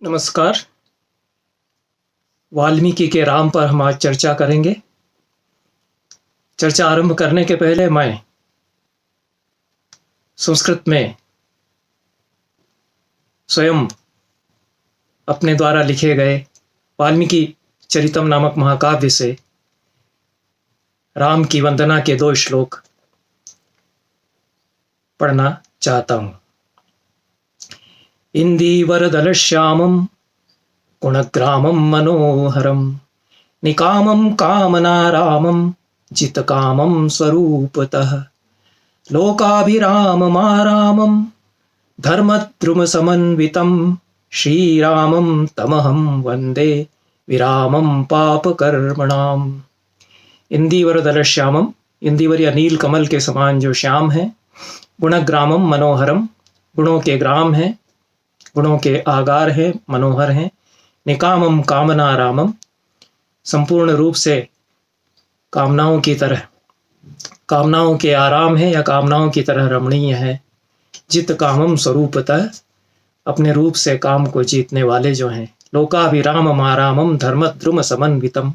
नमस्कार। वाल्मीकि के राम पर हम आज चर्चा करेंगे। चर्चा आरंभ करने के पहले मैं संस्कृत में स्वयं अपने द्वारा लिखे गए वाल्मीकि चरितम नामक महाकाव्य से राम की वंदना के 2 श्लोक पढ़ना चाहता हूँ। इंदीवरदलश्यामं गुणग्रामं मनोहरं निकामं कामनारामं जितकामं स्वरूपतः लोकाभिराममारामं धर्मद्रुमसमन्वितं श्रीरामं तमहं वन्दे विरामं पापकर्मणाम्। इंदीवरदलश्यामं, इंदीवर या नील कमल के समान जो श्याम है। गुणग्रामं मनोहरम, गुणों के ग्राम है, गुणों के आगार है, मनोहर है। निकामम कामनारामम, संपूर्ण रूप से कामनाओं की तरह, कामनाओं के आराम है या कामनाओं की तरह रमणीय है। जित कामम स्वरूपतः, अपने रूप से काम को जीतने वाले जो हैं। लोकाभिरामम आरामम धर्मद्रुम समन्वितम,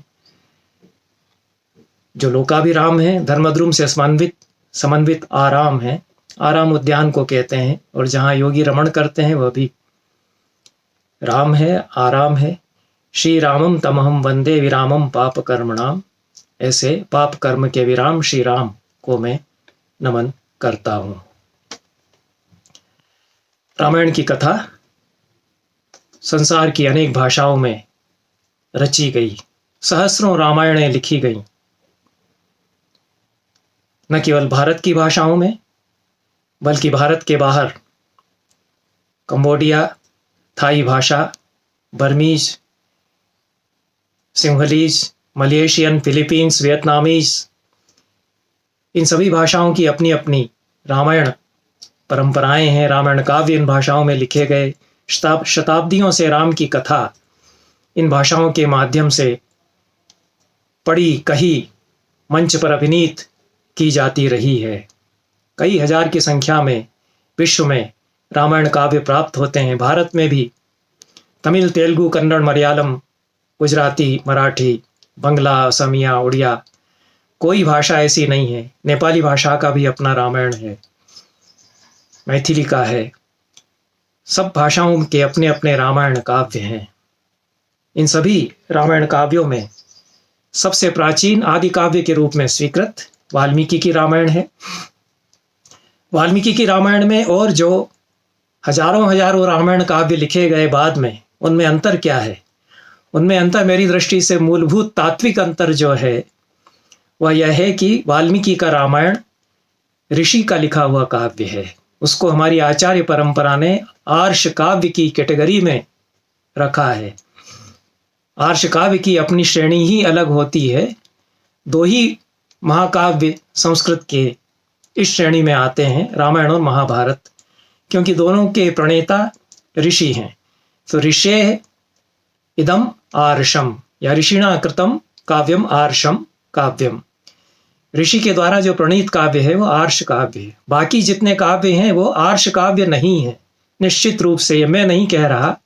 जो लोकाभिराम है, धर्मद्रुम से समन्वित आराम है। आराम उद्यान को कहते हैं और जहाँ योगी रमण करते हैं वह भी राम है, आराम है। श्री रामम तमहम वंदे विरामम पाप कर्मणाम, ऐसे पाप कर्म के विराम श्री राम को मैं नमन करता हूं। रामायण की कथा संसार की अनेक भाषाओं में रची गई, सहस्रों रामायणें लिखी गई। न केवल भारत की भाषाओं में बल्कि भारत के बाहर कंबोडिया, थाई भाषा, Burmese, Sinhalese, Malaysian, Philippines, Vietnamese, इन सभी भाषाओं की अपनी अपनी रामायण परंपराएं हैं। रामायण काव्य इन भाषाओं में लिखे गए। शताब्दियों से राम की कथा इन भाषाओं के माध्यम से पढ़ी, कही, मंच पर अभिनीत की जाती रही है। कई हजार की संख्या में विश्व में रामायण काव्य प्राप्त होते हैं। भारत में भी तमिल, तेलुगु, कन्नड़, मलयालम, गुजराती, मराठी, बंगला, असमिया, उड़िया, कोई भाषा ऐसी नहीं है। नेपाली भाषा का भी अपना रामायण है, मैथिली का है। सब भाषाओं के अपने अपने रामायण काव्य हैं। इन सभी रामायण काव्यों में सबसे प्राचीन आदि काव्य के रूप में स्वीकृत वाल्मीकि की रामायण है। वाल्मीकि की रामायण में और जो हजारों रामायण काव्य लिखे गए बाद में, उनमें अंतर क्या है? उनमें अंतर मेरी दृष्टि से मूलभूत तात्विक अंतर जो है वह यह है कि वाल्मीकि का रामायण ऋषि का लिखा हुआ काव्य है। उसको हमारी आचार्य परंपरा ने आर्ष काव्य की कैटेगरी में रखा है। आर्ष काव्य की अपनी श्रेणी ही अलग होती है। 2 ही महाकाव्य संस्कृत के इस श्रेणी में आते हैं, रामायण और महाभारत, क्योंकि दोनों के प्रणेता ऋषि हैं। तो ऋषे इदम आर्षम, या ऋषिणा कृतम काव्यम आर्षम काव्यम। ऋषि के द्वारा जो प्रणीत काव्य है वो आर्ष काव्य है। बाकी जितने काव्य हैं वो आर्ष काव्य नहीं है। निश्चित रूप से ये मैं नहीं कह रहा,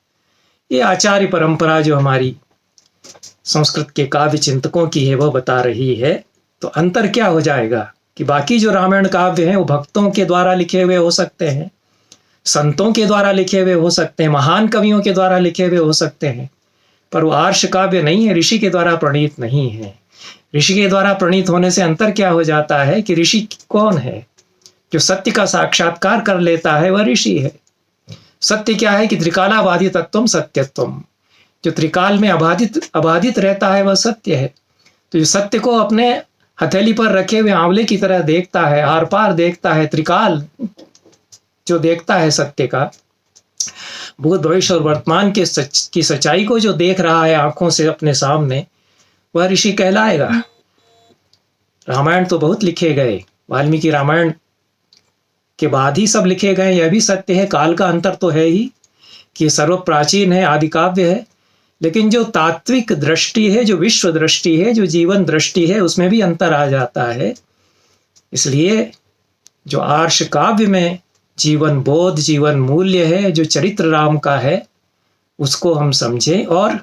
ये आचार्य परंपरा जो हमारी संस्कृत के काव्य चिंतकों की है वो बता रही है। तो अंतर क्या हो जाएगा कि बाकी जो रामायण काव्य हैं वो भक्तों के द्वारा लिखे हुए हो सकते हैं, संतों के द्वारा लिखे हुए हो सकते हैं, महान कवियों के द्वारा लिखे हुए हो सकते हैं, पर वो आर्ष काव्य नहीं है, ऋषि के द्वारा प्रणीत नहीं है। ऋषि के द्वारा प्रणीत होने से अंतर क्या हो जाता है कि ऋषि कौन है? जो सत्य का साक्षात्कार कर लेता है वह ऋषि है। सत्य क्या है कि त्रिकालाबाधितत्वम सत्यत्वम, जो त्रिकाल में अबाधित रहता है वह सत्य है। तो जो सत्य को अपने हथेली पर रखे हुए आंवले की तरह देखता है, आर पार देखता है, त्रिकाल जो देखता है सत्य का, भूत भविष्य और वर्तमान की सच्चाई को जो देख रहा है आंखों से अपने सामने, वह ऋषि कहलाएगा। रामायण तो बहुत लिखे गए, वाल्मीकि रामायण के बाद ही सब लिखे गए, यह भी सत्य है। काल का अंतर तो है ही कि सर्व प्राचीन है, आदि काव्य है, लेकिन जो तात्विक दृष्टि है, जो विश्व दृष्टि है, जो जीवन दृष्टि है, उसमें भी अंतर आ जाता है। इसलिए जो आर्ष काव्य में जीवन बोध, जीवन मूल्य है, जो चरित्र राम का है, उसको हम समझें। और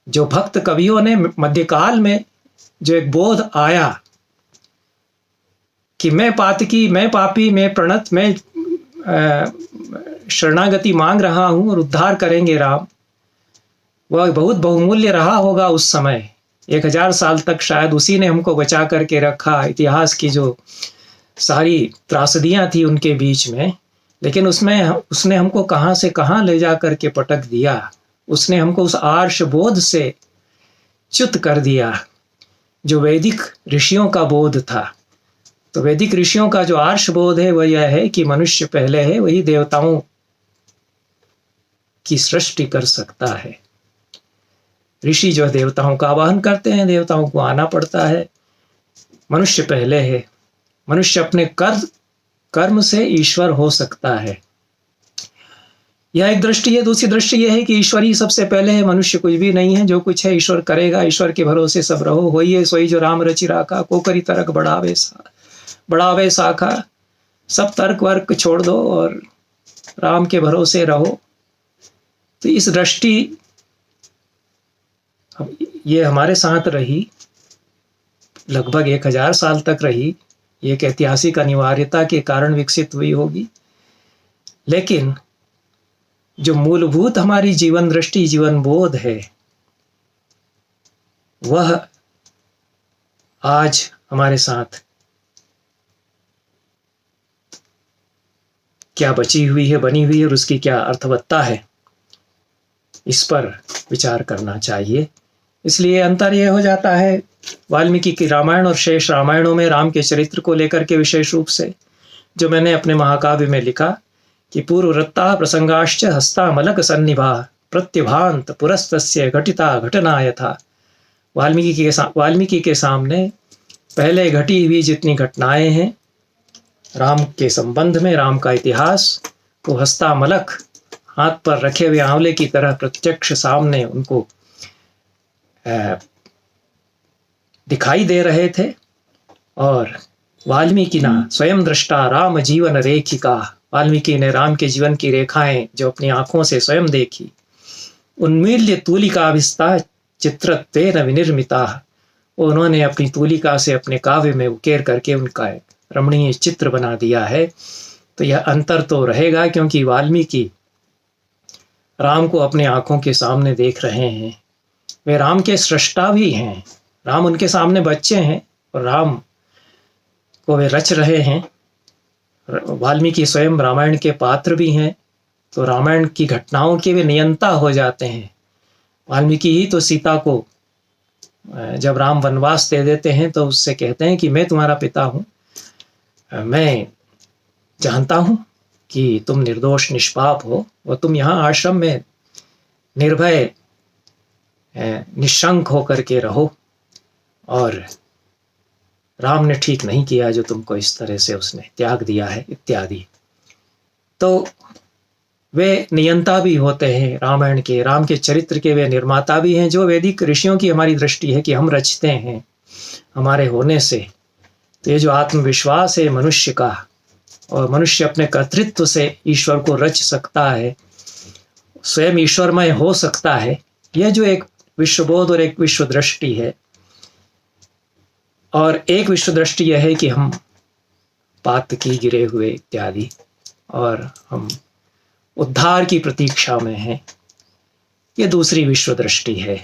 जो भक्त कवियों ने मध्यकाल में जो एक बोध आया कि मैं पातकी, मैं पापी, मैं प्रणत, मैं शरणागति मांग रहा हूं और उद्धार करेंगे राम, वह बहुत बहुमूल्य रहा होगा उस समय। 1000 साल तक शायद उसी ने हमको बचा करके रखा, इतिहास की जो सारी त्रासदियां थी उनके बीच में। लेकिन उसने हमको कहां से कहां ले जा करके पटक दिया। उसने हमको उस आर्ष बोध से च्युत कर दिया जो वैदिक ऋषियों का बोध था। तो वैदिक ऋषियों का जो आर्ष बोध है वह यह है कि मनुष्य पहले है, वही देवताओं की सृष्टि कर सकता है। ऋषि जो देवताओं का आवाहन करते हैं, देवताओं को आना पड़ता है। मनुष्य पहले है, मनुष्य अपने कर्म से ईश्वर हो सकता है। यह एक दृष्टि है। दूसरी दृष्टि यह है कि ईश्वर ही सबसे पहले है, मनुष्य कुछ भी नहीं है। जो कुछ है ईश्वर करेगा, ईश्वर के भरोसे सब रहो। होइए सोई जो राम रचि राखा, कोकरी तरक बढ़ावे शाखा। सब तर्क वर्क छोड़ दो और राम के भरोसे रहो। तो इस दृष्टि ये हमारे साथ रही, लगभग 1000 साल तक रही। ये एक ऐतिहासिक अनिवार्यता के कारण विकसित हुई होगी। लेकिन जो मूलभूत हमारी जीवन दृष्टि, जीवन बोध है, वह आज हमारे साथ क्या बची हुई है, बनी हुई है और उसकी क्या अर्थवत्ता है, इस पर विचार करना चाहिए। इसलिए अंतर यह हो जाता है वाल्मीकि की रामायण और शेष रामायणों में राम के चरित्र को लेकर के, विशेष रूप से जो मैंने अपने महाकाव्य में लिखा कि पूर्ववृत्ता प्रसंगाश्च हस्ता मलक सन्निभा प्रत्यभांत पुरस्तस्य घटिता घटना यथा। वाल्मीकि के सामने पहले घटी हुई जितनी घटनाएं हैं राम के संबंध में, राम का इतिहास, वो हस्ता मलक हाथ पर रखे हुए आंवले की तरह प्रत्यक्ष सामने उनको दिखाई दे रहे थे। और वाल्मीकि ना स्वयं दृष्टा राम जीवन रेखिका, वाल्मीकि ने राम के जीवन की रेखाएं जो अपनी आंखों से स्वयं देखी। उन्मील्य तूलिका विस्ता चित्रत्वेन विनिर्मिता, उन्होंने अपनी तूलिका से अपने काव्य में उकेर करके उनका एक रमणीय चित्र बना दिया है। तो यह अंतर तो रहेगा, क्योंकि वाल्मीकि राम को अपने आंखों के सामने देख रहे हैं। वे राम के सृष्टा भी हैं, राम उनके सामने बच्चे हैं और राम को वे रच रहे हैं। वाल्मीकि स्वयं रामायण के पात्र भी हैं, तो रामायण की घटनाओं के वे नियंता हो जाते हैं। वाल्मीकि ही तो सीता को जब राम वनवास दे देते हैं तो उससे कहते हैं कि मैं तुम्हारा पिता हूँ, मैं जानता हूँ कि तुम निर्दोष निष्पाप हो और तुम यहाँ आश्रम में निर्भय निशंक होकर के रहो, और राम ने ठीक नहीं किया जो तुमको इस तरह से उसने त्याग दिया है इत्यादि। तो वे नियंता भी होते हैं रामायण के, राम के चरित्र के वे निर्माता भी हैं, जो वैदिक ऋषियों की हमारी दृष्टि है कि हम रचते हैं हमारे होने से। तो ये जो आत्मविश्वास है मनुष्य का, और मनुष्य अपने कर्तृत्व से ईश्वर को रच सकता है, स्वयं ईश्वरमय हो सकता है, यह जो एक विश्वबोध और एक विश्व दृष्टि है। और एक विश्व दृष्टि यह है कि हम पातकी गिरे हुए इत्यादि, और हम उद्धार की प्रतीक्षा में हैं। ये दूसरी विश्व दृष्टि है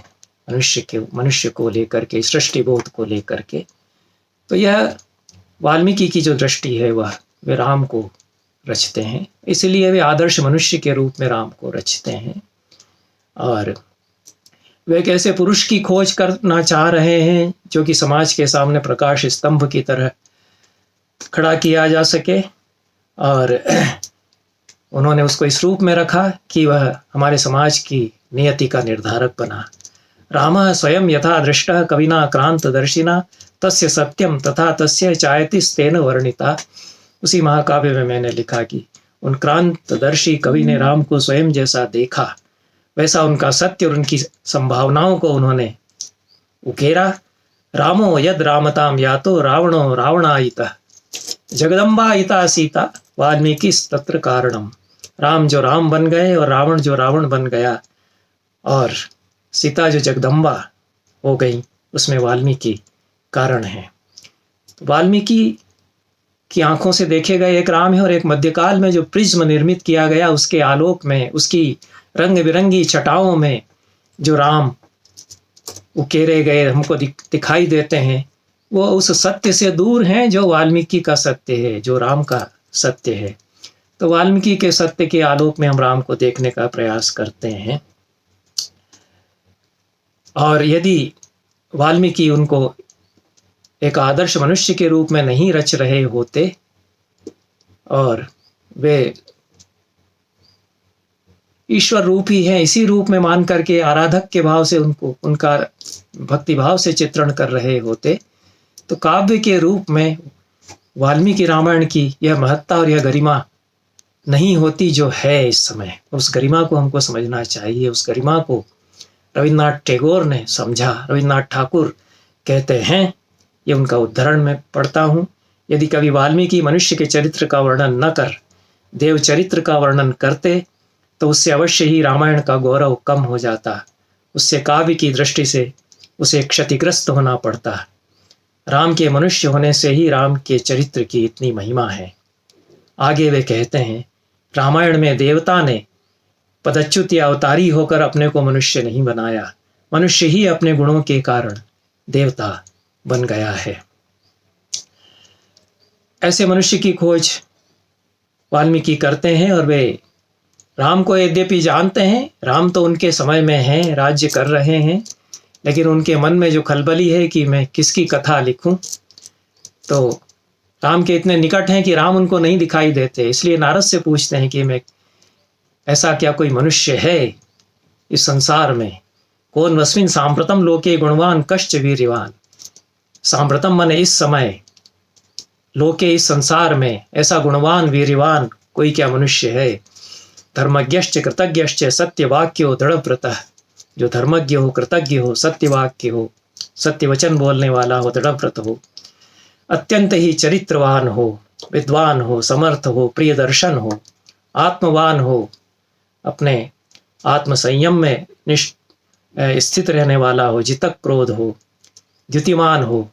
मनुष्य को लेकर के, सृष्टि बोध को लेकर के। तो यह वाल्मीकि की जो दृष्टि है वह वे राम को रचते हैं, इसलिए वे आदर्श मनुष्य के रूप में राम को रचते हैं। और वे एक ऐसे पुरुष की खोज करना चाह रहे हैं जो कि समाज के सामने प्रकाश स्तंभ की तरह खड़ा किया जा सके, और उन्होंने उसको इस रूप में रखा कि वह हमारे समाज की नियति का निर्धारक बना। रामः स्वयं यथा दृष्टः कविना क्रांत दर्शिना तस्य सत्यम तथा तस्य चायतिस्तेन वर्णिता। उसी महाकाव्य में मैंने लिखा कि उन क्रांतदर्शी कवि ने राम को स्वयं जैसा देखा, वैसा उनका सत्य और उनकी संभावनाओं को उन्होंने उकेरा। रामो यद रामताम यातो रावणो रावणायिता जगदम्बायिता सीता वाल्मीकि तत्र कारणम। राम जो राम बन गए और रावण जो रावण बन गया और सीता जो जगदम्बा हो गई, उसमें वाल्मीकि कारण है। वाल्मीकि की आंखों से देखे गए एक राम है और एक मध्यकाल में जो प्रिज्म निर्मित किया गया उसके आलोक में, उसकी रंग बिरंगी छटाओं में जो राम उकेरे गए हमको दिखाई देते हैं, वो उस सत्य से दूर हैं जो वाल्मीकि का सत्य है, जो राम का सत्य है। तो वाल्मीकि के सत्य के आलोक में हम राम को देखने का प्रयास करते हैं। और यदि वाल्मीकि उनको एक आदर्श मनुष्य के रूप में नहीं रच रहे होते और वे ईश्वर रूप ही है, इसी रूप में मान करके आराधक के भाव से उनको उनका भक्ति भाव से चित्रण कर रहे होते, तो काव्य के रूप में वाल्मीकि रामायण की यह महत्ता और यह गरिमा नहीं होती जो है इस समय। उस गरिमा को हमको समझना चाहिए। उस गरिमा को रविन्द्रनाथ टैगोर ने समझा। रविन्द्रनाथ ठाकुर कहते हैं, ये उनका उद्धरण में पढ़ता हूँ, यदि कवि वाल्मीकि मनुष्य के चरित्र का वर्णन न कर देव चरित्र का वर्णन करते तो उससे अवश्य ही रामायण का गौरव कम हो जाता। उससे काव्य की दृष्टि से उसे क्षतिग्रस्त होना पड़ता। राम के मनुष्य होने से ही राम के चरित्र की इतनी महिमा है। आगे वे कहते हैं, रामायण में देवता ने पदच्युत या अवतारी होकर अपने को मनुष्य नहीं बनाया, मनुष्य ही अपने गुणों के कारण देवता बन गया है। ऐसे मनुष्य की खोज वाल्मीकि करते हैं और वे राम को यद्यपि जानते हैं, राम तो उनके समय में हैं, राज्य कर रहे हैं, लेकिन उनके मन में जो खलबली है कि मैं किसकी कथा लिखूं, तो राम के इतने निकट हैं कि राम उनको नहीं दिखाई देते। इसलिए नारद से पूछते हैं कि मैं ऐसा क्या कोई मनुष्य है इस संसार में, कौन वस्मिन सांप्रतम लोके गुणवान कश्च वीर्यवान। सांप्रतम माने इस समय, लोके इस संसार में ऐसा गुणवान वीर्यवान कोई क्या मनुष्य है। धर्मज्ञश्च कृतज्ञश्च सत्यवाक्यो दृढ़व्रतः, जो धर्मज्ञ हो, कृतज्ञ हो, सत्यवाक्य हो, सत्य वचन बोलने वाला हो, दृढ़व्रत हो, अत्यंत ही चरित्रवान हो, विद्वान हो, समर्थ हो, प्रिय दर्शन हो, आत्मवान हो, अपने आत्म संयम में स्थित रहने वाला हो, जितक क्रोध हो, द्युतिमान हो,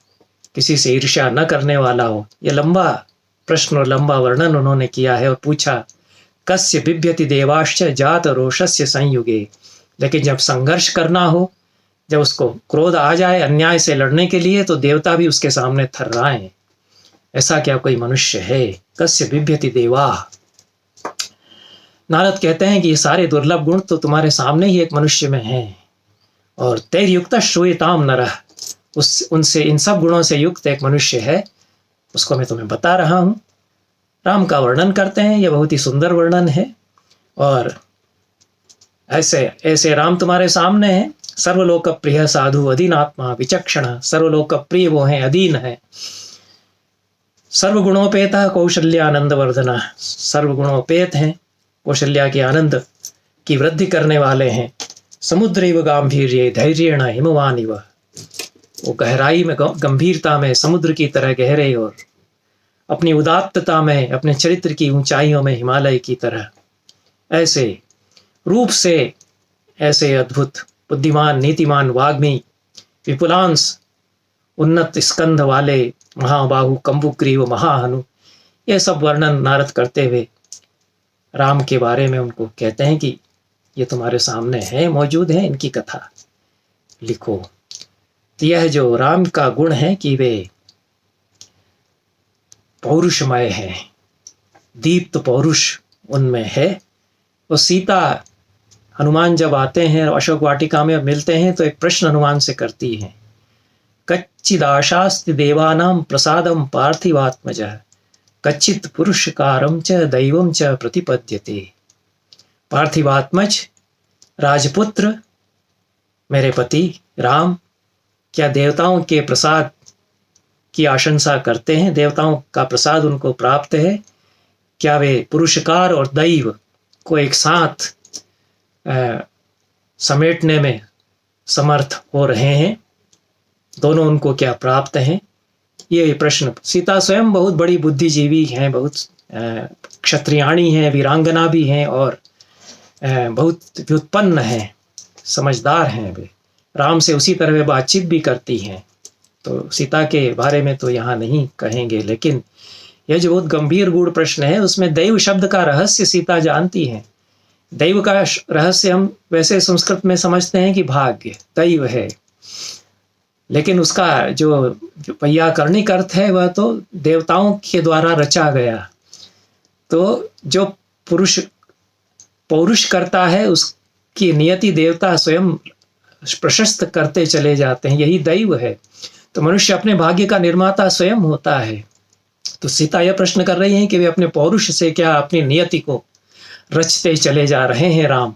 किसी से ईर्ष्या न करने वाला हो। यह लंबा प्रश्न और लंबा वर्णन उन्होंने किया है और पूछा, कस्य बिभ्यति देवाश्च जात रोषस्य संयुगे। लेकिन जब संघर्ष करना हो, जब उसको क्रोध आ जाए अन्याय से लड़ने के लिए, तो देवता भी उसके सामने थर्राएं। ऐसा क्या कोई मनुष्य है। कस्य बिभ्यति देवा। नारद कहते हैं कि ये सारे दुर्लभ गुण तो तुम्हारे सामने ही एक मनुष्य में हैं, और तैर्युक्त श्रूयताम नरः, उनसे इन सब गुणों से युक्त एक मनुष्य है, उसको मैं तुम्हें बता रहा हूं। राम का वर्णन करते हैं, यह बहुत ही सुंदर वर्णन है। और ऐसे ऐसे राम तुम्हारे सामने हैं। सर्वलोक प्रिय साधु अधीन आत्मा विचक्षण, सर्वलोक प्रिय वो हैं, अधीन है। सर्वगुणोपेत कौशल्यानंद वर्धना, सर्वगुणोपेत हैं, कौशल्या के आनंद की वृद्धि करने वाले हैं। समुद्रैव गांभीर्ये धैर्येण हिमवान इव, वो गहराई में, गंभीरता में समुद्र की तरह गहरे, और अपनी उदात्तता में, अपने चरित्र की ऊंचाइयों में हिमालय की तरह। ऐसे रूप से ऐसे अद्भुत, बुद्धिमान, नीतिमान, वाग्मी, विपुलांश, उन्नत स्कंध वाले, महाबाहु, कंबुग्रीव, महाहनु, ये सब वर्णन नारद करते हुए राम के बारे में उनको कहते हैं कि ये तुम्हारे सामने है, मौजूद है, इनकी कथा लिखो। तो यह जो राम का गुण है कि वे पौरुषमय है, दीप्त पौरुष उनमें है। वो सीता, हनुमान जब आते हैं अशोक वाटिका में मिलते हैं, तो एक प्रश्न हनुमान से करती है, कच्चिदाशास्ति देवानां प्रसादम पार्थिवात्मजः कच्चित पुरुषकारम च दैवम च प्रतिपद्यते। पार्थिवात्मज, राजपुत्र, मेरे पति राम, क्या देवताओं के प्रसाद की आशंसा करते हैं? देवताओं का प्रसाद उनको प्राप्त है? क्या वे पुरुषकार और दैव को एक साथ समेटने में समर्थ हो रहे हैं? दोनों उनको क्या प्राप्त हैं? ये प्रश्न। सीता स्वयं बहुत बड़ी बुद्धिजीवी हैं, बहुत क्षत्रियाणी हैं, वीरांगना भी हैं और बहुत व्युत्पन्न हैं, समझदार हैं वे। राम से उसी तरह वे बातचीत भी करती हैं। तो सीता के बारे में तो यहाँ नहीं कहेंगे, लेकिन यह जो बहुत गंभीर गूढ़ प्रश्न है उसमें दैव शब्द का रहस्य सीता जानती हैं। दैव का रहस्य हम वैसे संस्कृत में समझते हैं कि भाग्य, दैव है, लेकिन उसका जो वैयाकरणिक अर्थ है वह तो देवताओं के द्वारा रचा गया। तो जो पुरुष पौरुष करता है उसकी नियति देवता स्वयं प्रशस्त करते चले जाते हैं, यही दैव है। तो मनुष्य अपने भाग्य का निर्माता स्वयं होता है। तो सीता यह प्रश्न कर रही हैं कि वे अपने पौरुष से क्या अपनी नियति को रचते चले जा रहे हैं राम।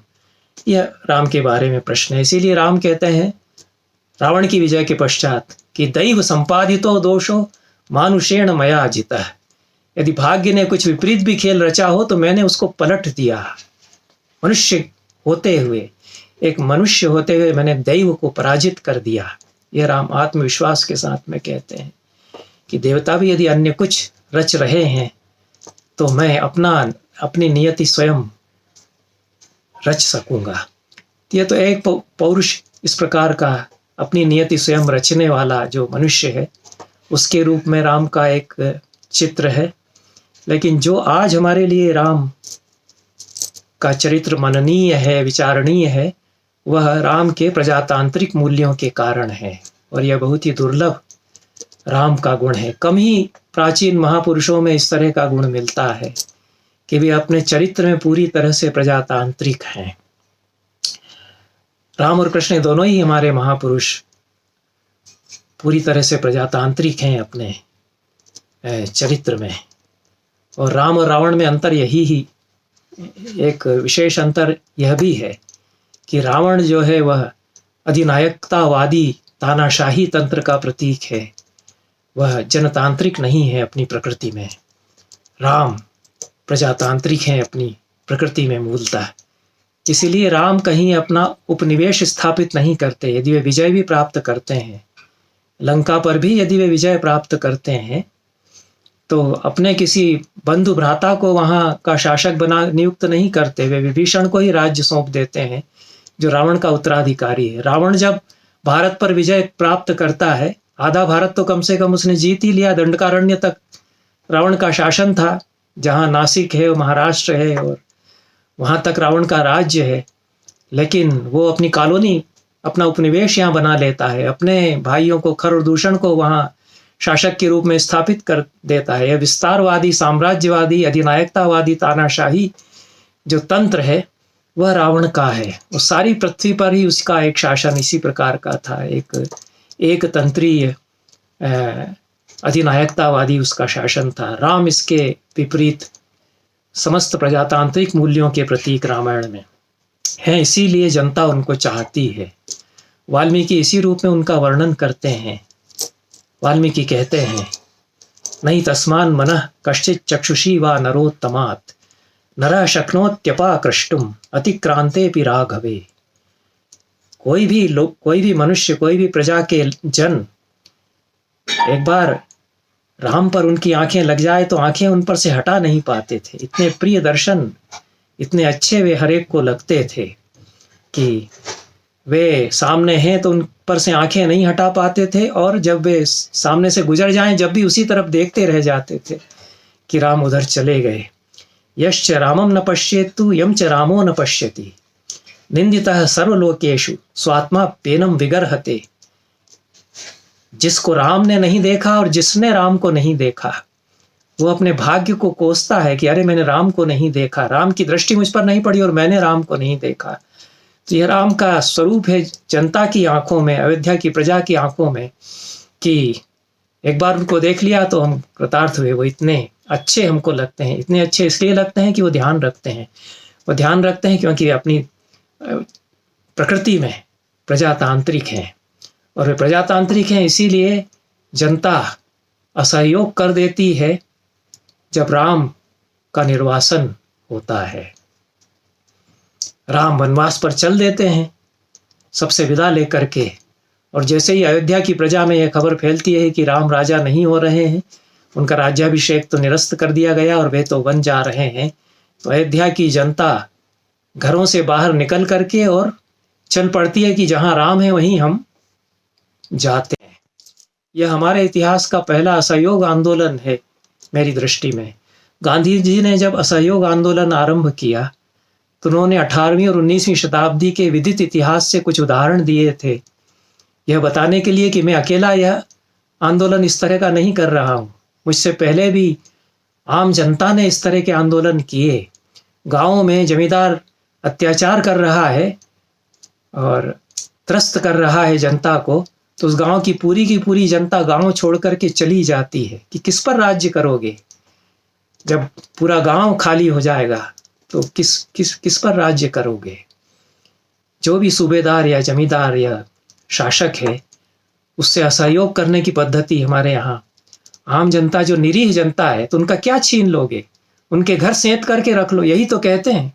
यह राम के बारे में प्रश्न है। इसीलिए राम कहते हैं रावण की विजय के पश्चात कि दैव संपादितो दोषो मानुषेण मया जिता। यदि भाग्य ने कुछ विपरीत भी खेल रचा हो तो मैंने उसको पलट दिया। मनुष्य होते हुए, एक मनुष्य होते हुए मैंने दैव को पराजित कर दिया। यह राम आत्मविश्वास के साथ में कहते हैं कि देवता भी यदि अन्य कुछ रच रहे हैं तो मैं अपनी नियति स्वयं रच सकूंगा। यह तो एक पौरुष इस प्रकार का अपनी नियति स्वयं रचने वाला जो मनुष्य है उसके रूप में राम का एक चित्र है। लेकिन जो आज हमारे लिए राम का चरित्र मननीय है, विचारणीय है, वह राम के प्रजातांत्रिक मूल्यों के कारण है। और यह बहुत ही दुर्लभ राम का गुण है। कम ही प्राचीन महापुरुषों में इस तरह का गुण मिलता है कि वे अपने चरित्र में पूरी तरह से प्रजातांत्रिक हैं। राम और कृष्ण दोनों ही हमारे महापुरुष पूरी तरह से प्रजातांत्रिक हैं अपने चरित्र में। और राम और रावण में अंतर यही ही, एक विशेष अंतर यह भी है कि रावण जो है वह अधिनायकतावादी तानाशाही तंत्र का प्रतीक है, वह जनतांत्रिक नहीं है अपनी प्रकृति में। राम प्रजातांत्रिक हैं अपनी प्रकृति में मूलतः। इसीलिए राम कहीं अपना उपनिवेश स्थापित नहीं करते। यदि वे विजय भी प्राप्त करते हैं, लंका पर भी यदि वे विजय प्राप्त करते हैं, तो अपने किसी बंधु भ्राता को वहाँ का शासक बना नियुक्त नहीं करते। वे विभीषण को ही राज्य सौंप देते हैं जो रावण का उत्तराधिकारी है। रावण जब भारत पर विजय प्राप्त करता है, आधा भारत तो कम से कम उसने जीत ही लिया। दंडकारण्य तक रावण का शासन था, जहाँ नासिक है, महाराष्ट्र है, और वहाँ तक रावण का राज्य है। लेकिन वो अपनी कॉलोनी, अपना उपनिवेश यहाँ बना लेता है, अपने भाइयों को, खर और दूषण को वहाँ शासक के रूप में स्थापित कर देता है। यह विस्तारवादी, साम्राज्यवादी, अधिनायकतावादी, तानाशाही जो तंत्र है वह रावण का है। उस सारी पृथ्वी पर ही उसका एक शासन इसी प्रकार का था, एक तंत्रीय अधिनायकतावादी उसका शासन था। राम इसके विपरीत समस्त प्रजातांत्रिक मूल्यों के प्रतीक रामायण में हैं, इसीलिए जनता उनको चाहती है। वाल्मीकि इसी रूप में उनका वर्णन करते हैं। वाल्मीकि कहते हैं, नहीं तस्मान मनः कश्चित चक्षुषी वा नरोत्तमात् नरः शक्नोत्यपाकृष्टुम अतिक्रांतेऽपि राघवे। कोई भी लोग, कोई भी मनुष्य, कोई भी प्रजा के जन एक बार राम पर उनकी आंखें लग जाए तो आंखें उन पर से हटा नहीं पाते थे। इतने प्रिय दर्शन, इतने अच्छे वे हर एक को लगते थे कि वे सामने हैं तो उन पर से आंखें नहीं हटा पाते थे। और जब वे सामने से गुजर जाएं, जब भी उसी तरफ देखते रह जाते थे कि राम उधर चले गए। यश्च रामम न पश्येत्तु यम च रामो न पश्यति निंदितः सर्वलोकेषु स्वात्मा पेनम विगर्हते। जिसको राम ने नहीं देखा और जिसने राम को नहीं देखा, वो अपने भाग्य को कोसता है कि अरे मैंने राम को नहीं देखा, राम की दृष्टि मुझ पर नहीं पड़ी और मैंने राम को नहीं देखा। तो यह राम का स्वरूप है जनता की आंखों में, अयोध्या की प्रजा की आंखों में, कि एक बार उनको देख लिया तो हम कृतार्थ हुए। वो इतने अच्छे हमको लगते हैं। इतने अच्छे इसलिए लगते हैं कि वो ध्यान रखते हैं। वो ध्यान रखते हैं क्योंकि अपनी प्रकृति में प्रजातांत्रिक हैं, और वे प्रजातांत्रिक हैं इसीलिए जनता असहयोग कर देती है जब राम का निर्वासन होता है। राम वनवास पर चल देते हैं सबसे विदा लेकर के, और जैसे ही अयोध्या की प्रजा में यह खबर फैलती है कि राम राजा नहीं हो रहे हैं, उनका राज्याभिषेक तो निरस्त कर दिया गया और वे तो वन जा रहे हैं। तो अयोध्या की जनता घरों से बाहर निकल करके और चल पड़ती है कि जहाँ राम है वहीं हम जाते हैं। यह हमारे इतिहास का पहला असहयोग आंदोलन है मेरी दृष्टि में। गांधी जी ने जब असहयोग आंदोलन आरंभ किया तो उन्होंने 18वीं और 19वीं शताब्दी के विदित इतिहास से कुछ उदाहरण दिए थे, यह बताने के लिए कि मैं अकेला यह आंदोलन इस तरह का नहीं कर रहा हूँ। मुझसे पहले भी आम जनता ने इस तरह के आंदोलन किए। गाँवों में जमींदार अत्याचार कर रहा है और त्रस्त कर रहा है जनता को, तो उस गांव की पूरी जनता गांव छोड़ करके चली जाती है कि किस पर राज्य करोगे। जब पूरा गांव खाली हो जाएगा तो किस पर राज्य करोगे। जो भी सूबेदार या जमींदार या शासक है उससे असहयोग करने की पद्धति हमारे यहाँ। आम जनता जो निरीह जनता है तो उनका क्या छीन लोगे, उनके घर सेंत करके रख लो, यही तो कहते हैं।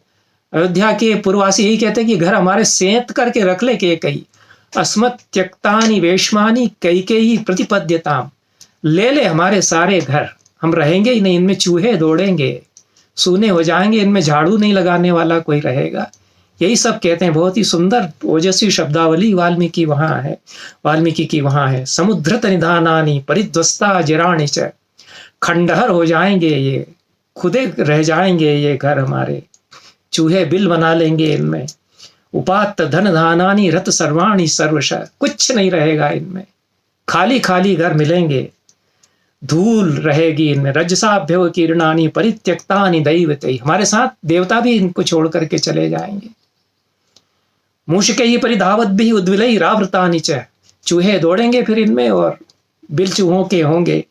अयोध्या के पूर्ववासी यही कहते हैं कि घर हमारे सेंत करके रख ले के कई अस्मत् त्यक्तानि वेश्मानि कैकेयी प्रतिपद्यताम, ले ले हमारे सारे घर, हम रहेंगे ही नहीं, इनमें चूहे दौड़ेंगे, सूने हो जाएंगे, इनमें झाड़ू नहीं लगाने वाला कोई रहेगा। यही सब कहते हैं। बहुत ही सुंदर ओजस्वी शब्दावली वाल्मीकि की वहाँ है। समुद्रत निधानानि परिध्वस्ता जिराणि च, खंडहर हो जाएंगे ये, खुदे रह जाएंगे ये घर हमारे, चूहे बिल बना लेंगे इनमें। उपात्त धन धानानि रत सर्वाणि सर्वश, कुछ नहीं रहेगा इनमें, खाली खाली घर मिलेंगे, धूल रहेगी इनमें। रजसाभ्यो कीर्णानि परित्यक्तानि दैवते, हमारे साथ देवता भी इनको छोड़ करके चले जाएंगे। मूषिकैः परिधावद्भिः उद्विलैः आवृतानि च, चूहे दौड़ेंगे फिर इनमें और बिल चूहों के होंगे।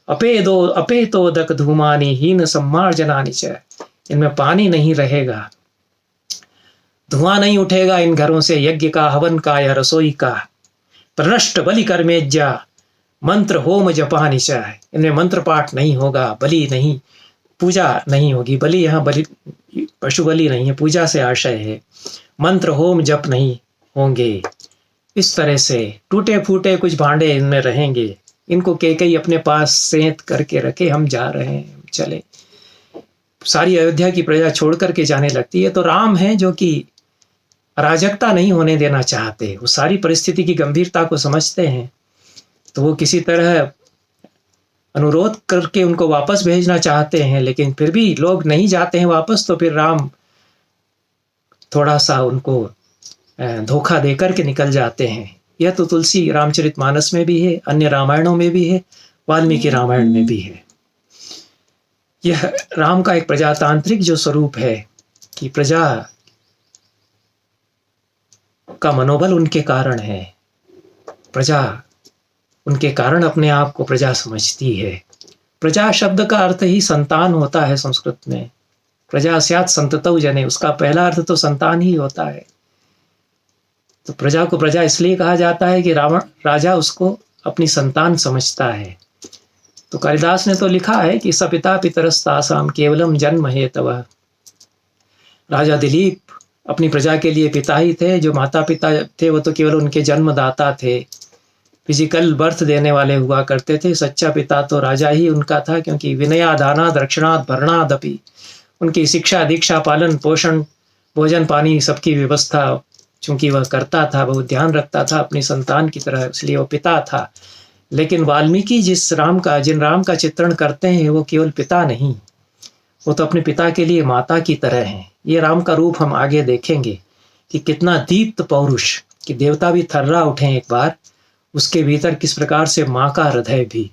अपेतोदक धूमानि हीन सम्मार्जनानि च, इनमें पानी नहीं रहेगा, धुआं नहीं उठेगा इन घरों से, यज्ञ का, हवन का या रसोई का। प्रनष्ट बलि कर्मेज्या मंत्र होम जपानि च, इनमें मंत्र पाठ नहीं होगा, बलि नहीं, पूजा नहीं होगी। बलि यहाँ बलि पशु बलि नहीं है, पूजा से आशय है। मंत्र होम जप नहीं होंगे। इस तरह से टूटे फूटे कुछ भांडे इनमें रहेंगे, इनको कैकेयी अपने पास सेंत करके रखे, हम जा रहे हैं, चले। सारी अयोध्या की प्रजा छोड़ करके जाने लगती है। तो राम है जो कि अराजकता नहीं होने देना चाहते, वो सारी परिस्थिति की गंभीरता को समझते हैं। तो वो किसी तरह अनुरोध करके उनको वापस भेजना चाहते हैं, लेकिन फिर भी लोग नहीं जाते हैं वापस। तो फिर राम थोड़ा सा उनको धोखा देकर के निकल जाते हैं। यह तो तुलसी रामचरितमानस में भी है, अन्य रामायणों में भी है, वाल्मीकि रामायण में भी है। यह राम का एक प्रजातांत्रिक जो स्वरूप है कि प्रजा का मनोबल उनके कारण है, प्रजा उनके कारण अपने आप को प्रजा समझती है। प्रजा शब्द का अर्थ ही संतान होता है संस्कृत में। प्रजा स्यात् संततौ जने, उसका पहला अर्थ तो संतान ही होता है। तो प्रजा को प्रजा इसलिए कहा जाता है कि राजा उसको अपनी संतान समझता है। तो कालिदास ने तो लिखा है कि सपिता पितरस्तासाम केवलम जन्म हेतवः। राजा दिलीप अपनी प्रजा के लिए पिता ही थे, जो माता पिता थे वो तो केवल उनके जन्मदाता थे, फिजिकल बर्थ देने वाले हुआ करते थे। सच्चा पिता तो राजा ही उनका था, क्योंकि विनयादानाद रक्षणाद भरणादपि, उनकी शिक्षा दीक्षा पालन पोषण भोजन पानी सबकी व्यवस्था चूंकि वह करता था, बहुत ध्यान रखता था अपनी संतान की तरह, इसलिए वो पिता था। लेकिन वाल्मीकि जिन राम का चित्रण करते हैं वो केवल पिता नहीं, वो तो अपने पिता के लिए माता की तरह हैं। ये राम का रूप हम आगे देखेंगे कि कितना दीप्त पौरुष, कि देवता भी थर्रा उठे एक बार, उसके भीतर किस प्रकार से माँ का हृदय भी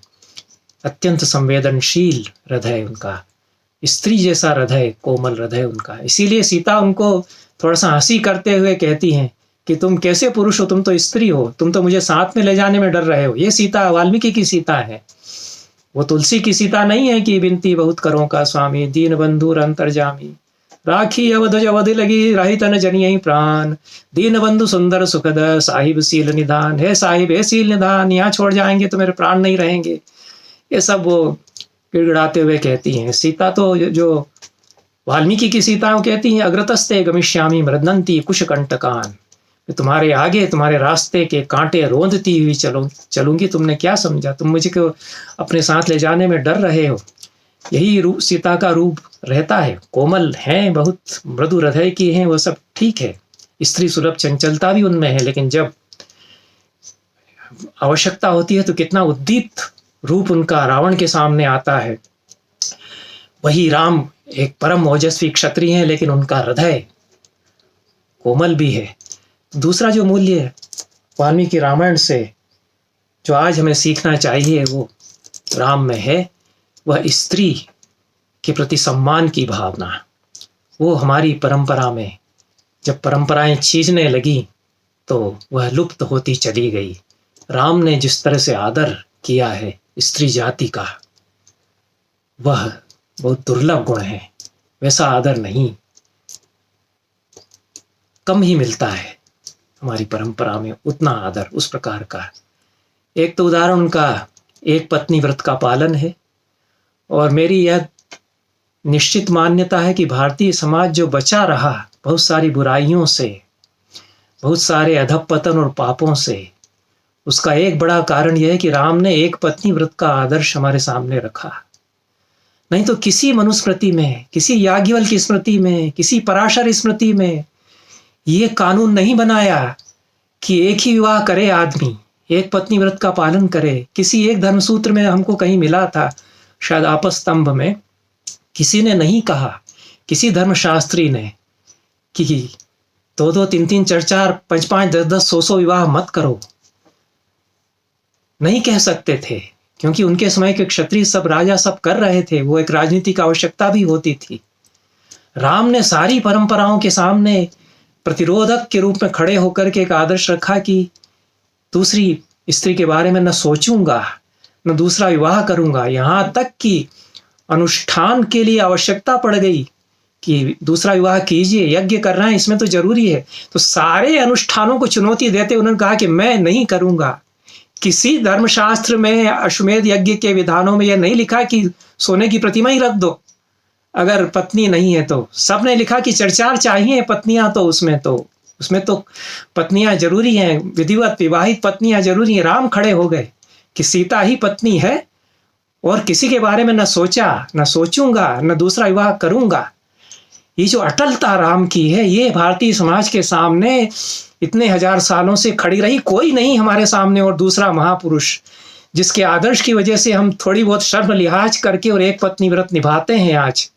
अत्यंत संवेदनशील हृदय उनका, स्त्री जैसा हृदय, कोमल हृदय उनका। इसीलिए सीता उनको थोड़ा सा हंसी करते हुए कहती हैं कि तुम कैसे पुरुष हो, तुम तो स्त्री हो, तुम तो मुझे साथ में ले जाने में डर रहे हो। ये सीता वाल्मीकि की सीता है, वो तुलसी की सीता नहीं है कि बिनती बहुत करो का स्वामी, दीन बंधु अंतर्जामी, राखी अवध अवध लगी राही तन जनियहि प्राण, दीन बंधु सुंदर सुखद साहिब सील निधान। है साहिब है सील निधान, यहाँ छोड़ जाएंगे तो मेरे प्राण नहीं रहेंगे। ये सब वो गिड़गिड़ाते हुए कहती हैं। सीता तो जो वाल्मीकि की सीता कहती हैं, अग्रतस्ते गमिष्यामि मृदंती कुशकंटकान, तुम्हारे आगे तुम्हारे रास्ते के कांटे रोंदती हुई चलूंगी। तुमने क्या समझा? तुम मुझे क्यों अपने साथ ले जाने में डर रहे हो? यही रूप सीता का रूप रहता है। कोमल हैं, बहुत मृदु हृदय की हैं, वो सब ठीक है, स्त्री सुलभ चंचलता भी उनमें है, लेकिन जब आवश्यकता होती है तो कितना उद्दीप्त रूप उनका रावण के सामने आता है। वही राम एक परम ओजस्वी क्षत्रिय है, लेकिन उनका हृदय कोमल भी है। दूसरा जो मूल्य वाल्मीकि रामायण से जो आज हमें सीखना चाहिए वो राम में है, वह स्त्री के प्रति सम्मान की भावना। वो हमारी परंपरा में जब परंपराएं छीजने लगी तो वह लुप्त होती चली गई। राम ने जिस तरह से आदर किया है स्त्री जाति का, वह बहुत दुर्लभ गुण है। वैसा आदर नहीं, कम ही मिलता है हमारी परंपरा में उतना आदर उस प्रकार का। एक तो उदाहरण उनका एक पत्नी व्रत का पालन है, और मेरी यह निश्चित मान्यता है कि भारतीय समाज जो बचा रहा बहुत सारी बुराइयों से, बहुत सारे अधपतन और पापों से, उसका एक बड़ा कारण यह है कि राम ने एक पत्नी व्रत का आदर्श हमारे सामने रखा। नहीं तो किसी मनुस्मृति में, किसी याज्ञवल्क्य की स्मृति में, किसी पराशर स्मृति में ये कानून नहीं बनाया कि एक ही विवाह करे आदमी, एक पत्नी व्रत का पालन करे। किसी एक धर्मसूत्र में हमको कहीं मिला था, शायद आपस्तंभ में, किसी ने नहीं कहा, किसी धर्मशास्त्री ने, कि 2-2, 3-3, 4-4, 5-5, 10-10, 100-100 विवाह मत करो। नहीं कह सकते थे, क्योंकि उनके समय के क्षत्रिय सब राजा सब कर रहे थे, वो एक राजनीतिक आवश्यकता भी होती थी। राम ने सारी परंपराओं के सामने प्रतिरोधक के रूप में खड़े होकर के एक आदर्श रखा कि दूसरी स्त्री के बारे में न सोचूंगा, न दूसरा विवाह करूंगा। यहाँ तक कि अनुष्ठान के लिए आवश्यकता पड़ गई कि दूसरा विवाह कीजिए, यज्ञ करना है, इसमें तो जरूरी है। तो सारे अनुष्ठानों को चुनौती देते उन्होंने कहा कि मैं नहीं करूंगा। किसी धर्मशास्त्र में, अश्वमेध यज्ञ के विधानों में यह नहीं लिखा कि सोने की प्रतिमा ही रख दो अगर पत्नी नहीं है तो। सब ने लिखा कि 4-4 चाहिए पत्नियां, तो उसमें तो पत्नियां जरूरी हैं, विधिवत विवाहित पत्नियां जरूरी हैं। राम खड़े हो गए कि सीता ही पत्नी है, और किसी के बारे में न सोचा, न सोचूंगा, न दूसरा विवाह करूंगा। ये जो अटलता राम की है, ये भारतीय समाज के सामने इतने हजार सालों से खड़ी रही। कोई नहीं हमारे सामने और दूसरा महापुरुष जिसके आदर्श की वजह से हम थोड़ी बहुत शर्म लिहाज करके और एक पत्नी व्रत निभाते हैं आज,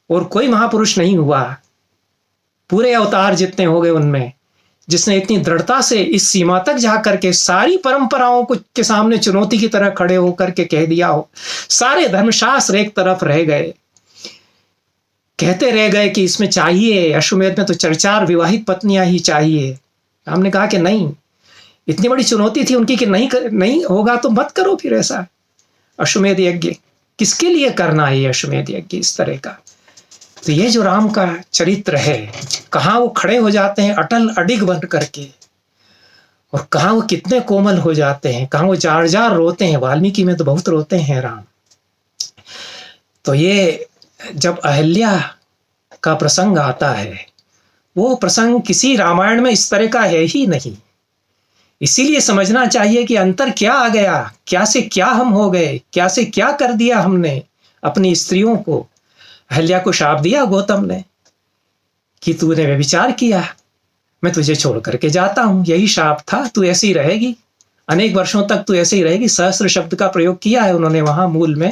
और कोई महापुरुष नहीं हुआ पूरे अवतार जितने हो गए उनमें जिसने इतनी दृढ़ता से इस सीमा तक जा करके सारी परंपराओं को के सामने चुनौती की तरह खड़े होकर के कह दिया हो। सारे धर्मशास्त्र एक तरफ रह गए, कहते रह गए कि इसमें चाहिए, अश्वमेध में तो 4-4 विवाहित पत्नियां ही चाहिए। हमने कहा कि नहीं, इतनी बड़ी चुनौती थी उनकी कि नहीं होगा तो मत करो फिर ऐसा अश्वमेध यज्ञ। किसके लिए करना है ये अश्वमेध यज्ञ इस तरह का? तो ये जो राम का चरित्र है, कहाँ वो खड़े हो जाते हैं अटल अडिग बन करके, और कहाँ वो कितने कोमल हो जाते हैं, कहाँ वो जार जार रोते हैं। वाल्मीकि में तो बहुत रोते हैं राम। तो ये जब अहिल्या का प्रसंग आता है, वो प्रसंग किसी रामायण में इस तरह का है ही नहीं। इसीलिए समझना चाहिए कि अंतर क्या आ गया, क्या से क्या हम हो गए, क्या से क्या कर दिया हमने अपनी स्त्रियों को। अहिल्या को शाप दिया गौतम ने कि तूने व्यभिचार किया, मैं तुझे छोड़ करके जाता हूं, यही शाप था, तू ऐसी रहेगी, अनेक वर्षों तक तू ऐसे ही रहेगी। सहस्र शब्द का प्रयोग किया है उन्होंने वहां मूल में।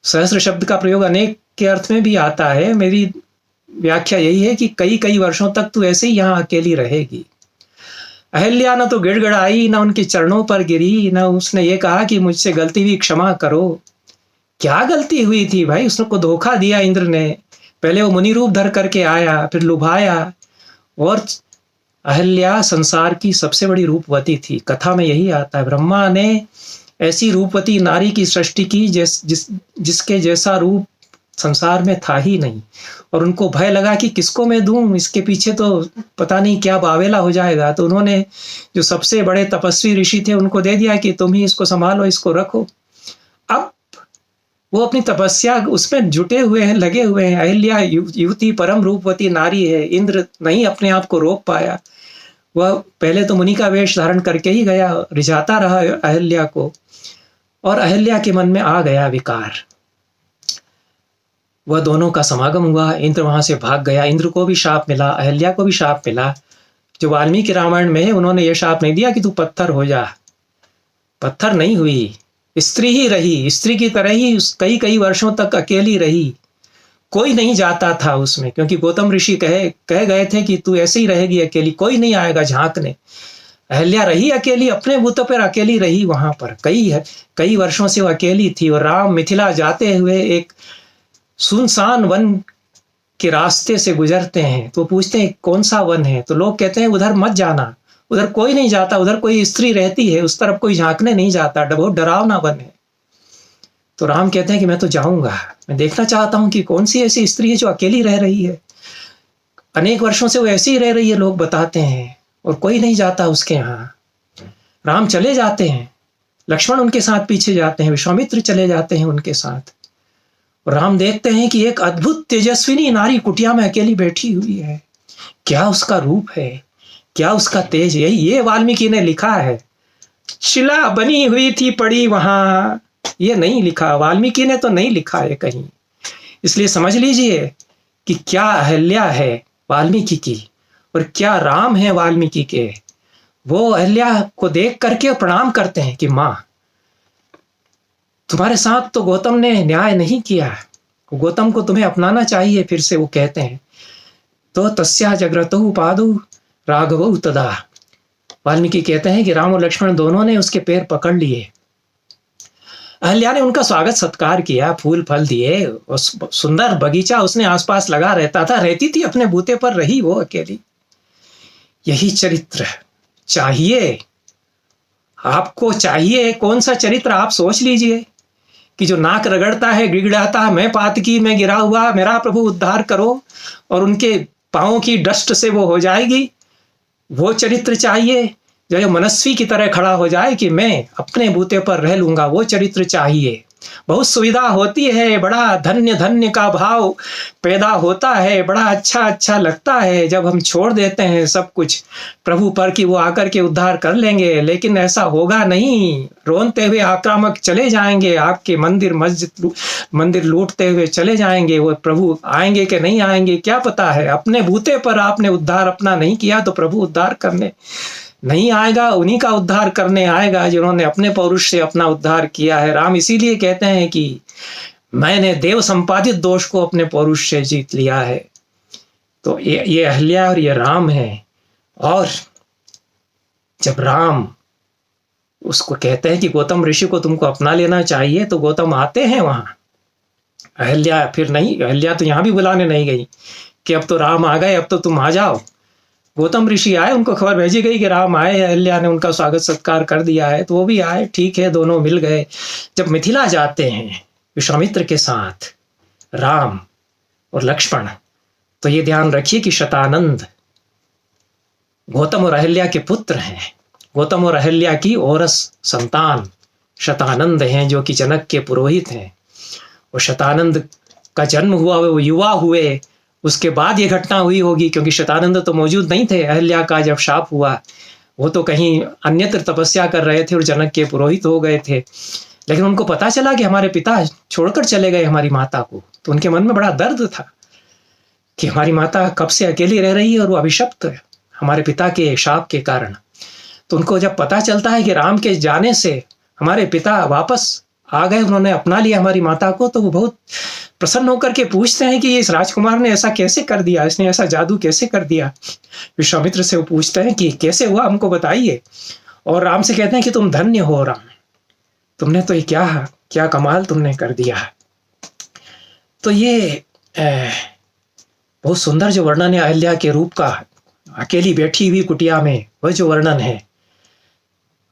सहस्र शब्द का प्रयोग अनेक के अर्थ में भी आता है। मेरी व्याख्या यही है कि कई कई वर्षों तक तू ऐसे ही यहाँ अकेली रहेगी। अहिल्या न तो गिड़गिड़ाई, न उनके चरणों पर गिरी, न उसने ये कहा कि मुझसे गलती हुई क्षमा करो। क्या गलती हुई थी भाई? उसको धोखा दिया इंद्र ने। पहले वो मुनि रूप धर करके आया, फिर लुभाया, और अहिल्या संसार की सबसे बड़ी रूपवती थी। कथा में यही आता है, ब्रह्मा ने ऐसी रूपवती नारी की सृष्टि की जिसके जैसा रूप संसार में था ही नहीं। और उनको भय लगा कि किसको मैं दूं, इसके पीछे तो पता नहीं क्या बावेला हो जाएगा। तो उन्होंने जो सबसे बड़े तपस्वी ऋषि थे उनको दे दिया कि तुम ही इसको संभालो, इसको रखो। अब वो अपनी तपस्या उसमें जुटे हुए हैं, लगे हुए हैं। अहिल्या युवती परम रूपवती नारी है, इंद्र नहीं अपने आप को रोक पाया। वह पहले तो मुनि का वेश धारण करके ही गया, रिझाता रहा अहल्या को, और अहल्या के मन में आ गया विकार। वह दोनों का समागम हुआ, इंद्र वहां से भाग गया। इंद्र को भी शाप मिला, अहल्या को भी शाप मिला। जो वाल्मीकि रामायण में है, उन्होंने ये शाप नहीं दिया कि तू पत्थर हो जा। पत्थर नहीं हुई, स्त्री ही रही, स्त्री की तरह ही कई कई वर्षों तक अकेली रही। कोई नहीं जाता था उसमें, क्योंकि गौतम ऋषि कह गए थे कि तू ऐसे ही रहेगी अकेली, कोई नहीं आएगा झांकने। अहल्या रही अकेली, अपने बूते पर अकेली रही। वहां पर कई वर्षों से वो अकेली थी। और राम मिथिला जाते हुए एक सुनसान वन के रास्ते से गुजरते हैं, तो पूछते हैं कौन सा वन है, तो लोग कहते हैं उधर मत जाना, उधर कोई नहीं जाता, उधर कोई स्त्री रहती है, उस तरफ कोई झांकने नहीं जाता, बहुत डरावना वन है। तो राम कहते हैं कि मैं तो जाऊंगा, मैं देखना चाहता हूं कि कौन सी ऐसी स्त्री है जो अकेली रह रही है। अनेक वर्षों से वो ऐसी ही रह रही है, लोग बताते हैं, और कोई नहीं जाता उसके यहाँ। राम चले जाते हैं, लक्ष्मण उनके साथ पीछे जाते हैं, विश्वामित्र चले जाते हैं उनके साथ। और राम देखते हैं कि एक अद्भुत तेजस्विनी नारी कुटिया में अकेली बैठी हुई है। क्या उसका रूप है, क्या उसका तेज है। ये वाल्मीकि ने लिखा है, शिला बनी हुई थी पड़ी वहां, ये नहीं लिखा, वाल्मीकि ने तो नहीं लिखा है कहीं। इसलिए समझ लीजिए कि क्या अहल्या है वाल्मीकि की, और क्या राम है वाल्मीकि के। वो अहल्या को देख करके प्रणाम करते हैं कि माँ, तुम्हारे साथ तो गौतम ने न्याय नहीं किया, गौतम को तुम्हें अपनाना चाहिए फिर से। वो कहते हैं तो तस्या जग्रतु पादु राघवौ तदा। वाल्मीकि कहते हैं कि राम और लक्ष्मण दोनों ने उसके पैर पकड़ लिए। अहल्या ने उनका स्वागत सत्कार किया, फूल फल दिए, सुंदर बगीचा उसने आसपास लगा रहती थी, अपने बूते पर रही वो अकेली। यही चरित्र चाहिए आपको, चाहिए कौन सा चरित्र आप सोच लीजिए, कि जो नाक रगड़ता है, गिड़गिड़ाता, मैं पातकी में गिरा हुआ, मेरा प्रभु उद्धार करो, और उनके पांवों की डस्ट से वो हो जाएगी। वो चरित्र चाहिए जो मनस्वी की तरह खड़ा हो जाए कि मैं अपने बूते पर रह लूंगा, वो चरित्र चाहिए। बहुत सुविधा होती है, बड़ा धन्य धन्य का भाव पैदा होता है, बड़ा अच्छा लगता है जब हम छोड़ देते हैं सब कुछ प्रभु पर कि वो आकर के उद्धार कर लेंगे। लेकिन ऐसा होगा नहीं, रोनते हुए आक्रामक चले जाएंगे, आपके मंदिर लूटते हुए चले जाएंगे। वो प्रभु आएंगे कि नहीं आएंगे क्या पता है। अपने बूते पर आपने उद्धार अपना नहीं किया तो प्रभु उद्धार करने नहीं आएगा, उन्हीं का उद्धार करने आएगा जिन्होंने अपने पौरुष से अपना उद्धार किया है। राम इसीलिए कहते हैं कि मैंने देव संपादित दोष को अपने पौरुष से जीत लिया है। तो ये अहल्या और ये राम है। और जब राम उसको कहते हैं कि गौतम ऋषि को तुमको अपना लेना चाहिए, तो गौतम आते हैं वहां। अहल्या फिर नहीं, अहल्या तो यहां भी बुलाने नहीं गई कि अब तो राम आ गए, अब तो तुम आ जाओ। गौतम ऋषि आए, उनको खबर भेजी गई कि राम आए, अहल्या ने उनका स्वागत सत्कार कर दिया है, तो वो भी आए। ठीक है, दोनों मिल गए। जब मिथिला जाते हैं विश्वामित्र के साथ राम और लक्ष्मण, तो ये ध्यान रखिए कि शतानंद गौतम और अहल्या के पुत्र हैं। गौतम और अहल्या की औरस संतान शतानंद हैं, जो कि जनक के पुरोहित हैं। और शतानंद का जन्म हुआ, वो युवा हुए, उसके बाद ये घटना हुई होगी, क्योंकि शतानंद तो मौजूद नहीं थे। अहल्या का जब शाप हुआ, वो तो कहीं अन्यत्र तपस्या कर रहे थे और जनक के पुरोहित हो गए थे। लेकिन उनको पता चला कि हमारे पिता छोड़कर चले गए हमारी माता को, तो उनके मन में बड़ा दर्द था कि हमारी माता कब से अकेली रह रही है और वो अभिशप्त है हमारे पिता के शाप के कारण। तो उनको जब पता चलता है कि राम के जाने से हमारे पिता वापस आ गए, उन्होंने अपना लिया हमारी माता को, तो वो बहुत प्रसन्न होकर के पूछते हैं कि इस राजकुमार ने ऐसा कैसे कर दिया, इसने ऐसा जादू कैसे कर दिया। विश्वामित्र से वो पूछते हैं कि कैसे हुआ, हमको बताइए। और राम से कहते हैं कि तुम धन्य हो राम, तुमने तो ये क्या कमाल तुमने कर दिया। तो ये बहुत सुंदर जो वर्णन है अहल्या के रूप का, अकेली बैठी हुई कुटिया में, वह जो वर्णन है।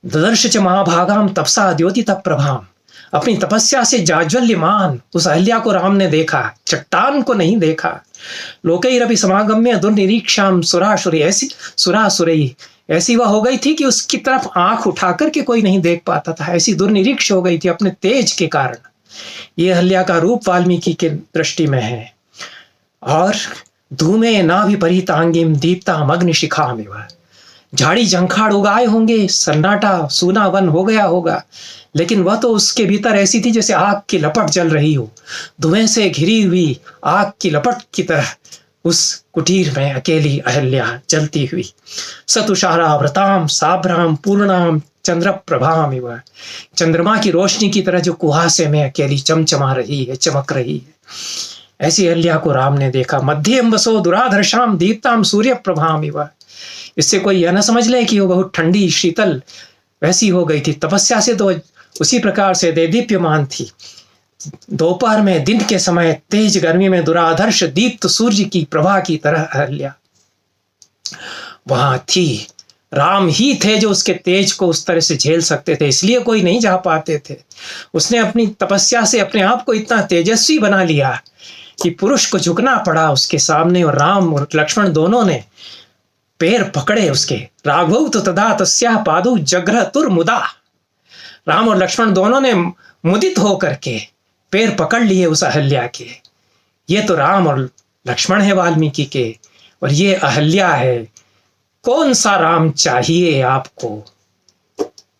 ददर्श च महाभागाम तपसा द्योति तप प्रभाम। अपनी तपस्या से जाज्वल्यमान उस अहल्या को राम ने देखा, चट्टान को नहीं देखा। लोकैरपि समागम्य दुर्निरीक्षाम सुरासुरी, ऐसी वह हो गई थी कि उसकी तरफ आंख उठा करके कोई नहीं देख पाता था, ऐसी दुर्निरीक्ष हो गई थी अपने तेज के कारण। ये अहल्या का रूप वाल्मीकि के दृष्टि में है। और धूमे नाभि परितांगिम दीप्ताम अग्निशिखामिव, झाड़ी झंखाड़ उगाए होंगे, सन्नाटा सूना वन हो गया होगा, लेकिन वह तो उसके भीतर ऐसी थी जैसे आग की लपट जल रही हो, धुएं से घिरी हुई आग की लपट की तरह उस कुटीर में अकेली अहल्या जलती हुई। सतुषारा व्रताम साभ्राम पूर्णाम चंद्र प्रभाम इव, चंद्रमा की रोशनी की तरह जो कुहासे में अकेली चमचमा रही है, चमक रही है, ऐसी अहल्या को राम ने देखा। मध्यम वसो दुराधर्षाम दीप्ताम सूर्य प्रभाम इव, इससे कोई यह न समझ ले कि वो बहुत ठंडी शीतल वैसी हो गई थी, तपस्या से तो उसी प्रकार से देदीप्यमान थी। दोपहर में दिन के समय तेज गर्मी में दुराधर्ष दीप्त सूर्य की प्रभा की तरह अहल्या वहां थी। राम ही थे जो उसके तेज को उस तरह से झेल सकते थे, इसलिए कोई नहीं जा पाते थे। उसने अपनी तपस्या से अपने आप को इतना तेजस्वी बना लिया कि पुरुष को झुकना पड़ा उसके सामने, और राम और लक्ष्मण दोनों ने पैर पकड़े उसके। राघव तो तदा तस्या पादु जग्रह तुर मुदा, राम और लक्ष्मण दोनों ने मुदित होकर के पैर पकड़ लिए उस अहल्या के। ये तो राम और लक्ष्मण है वाल्मीकि के, और ये अहल्या है। कौन सा राम चाहिए आपको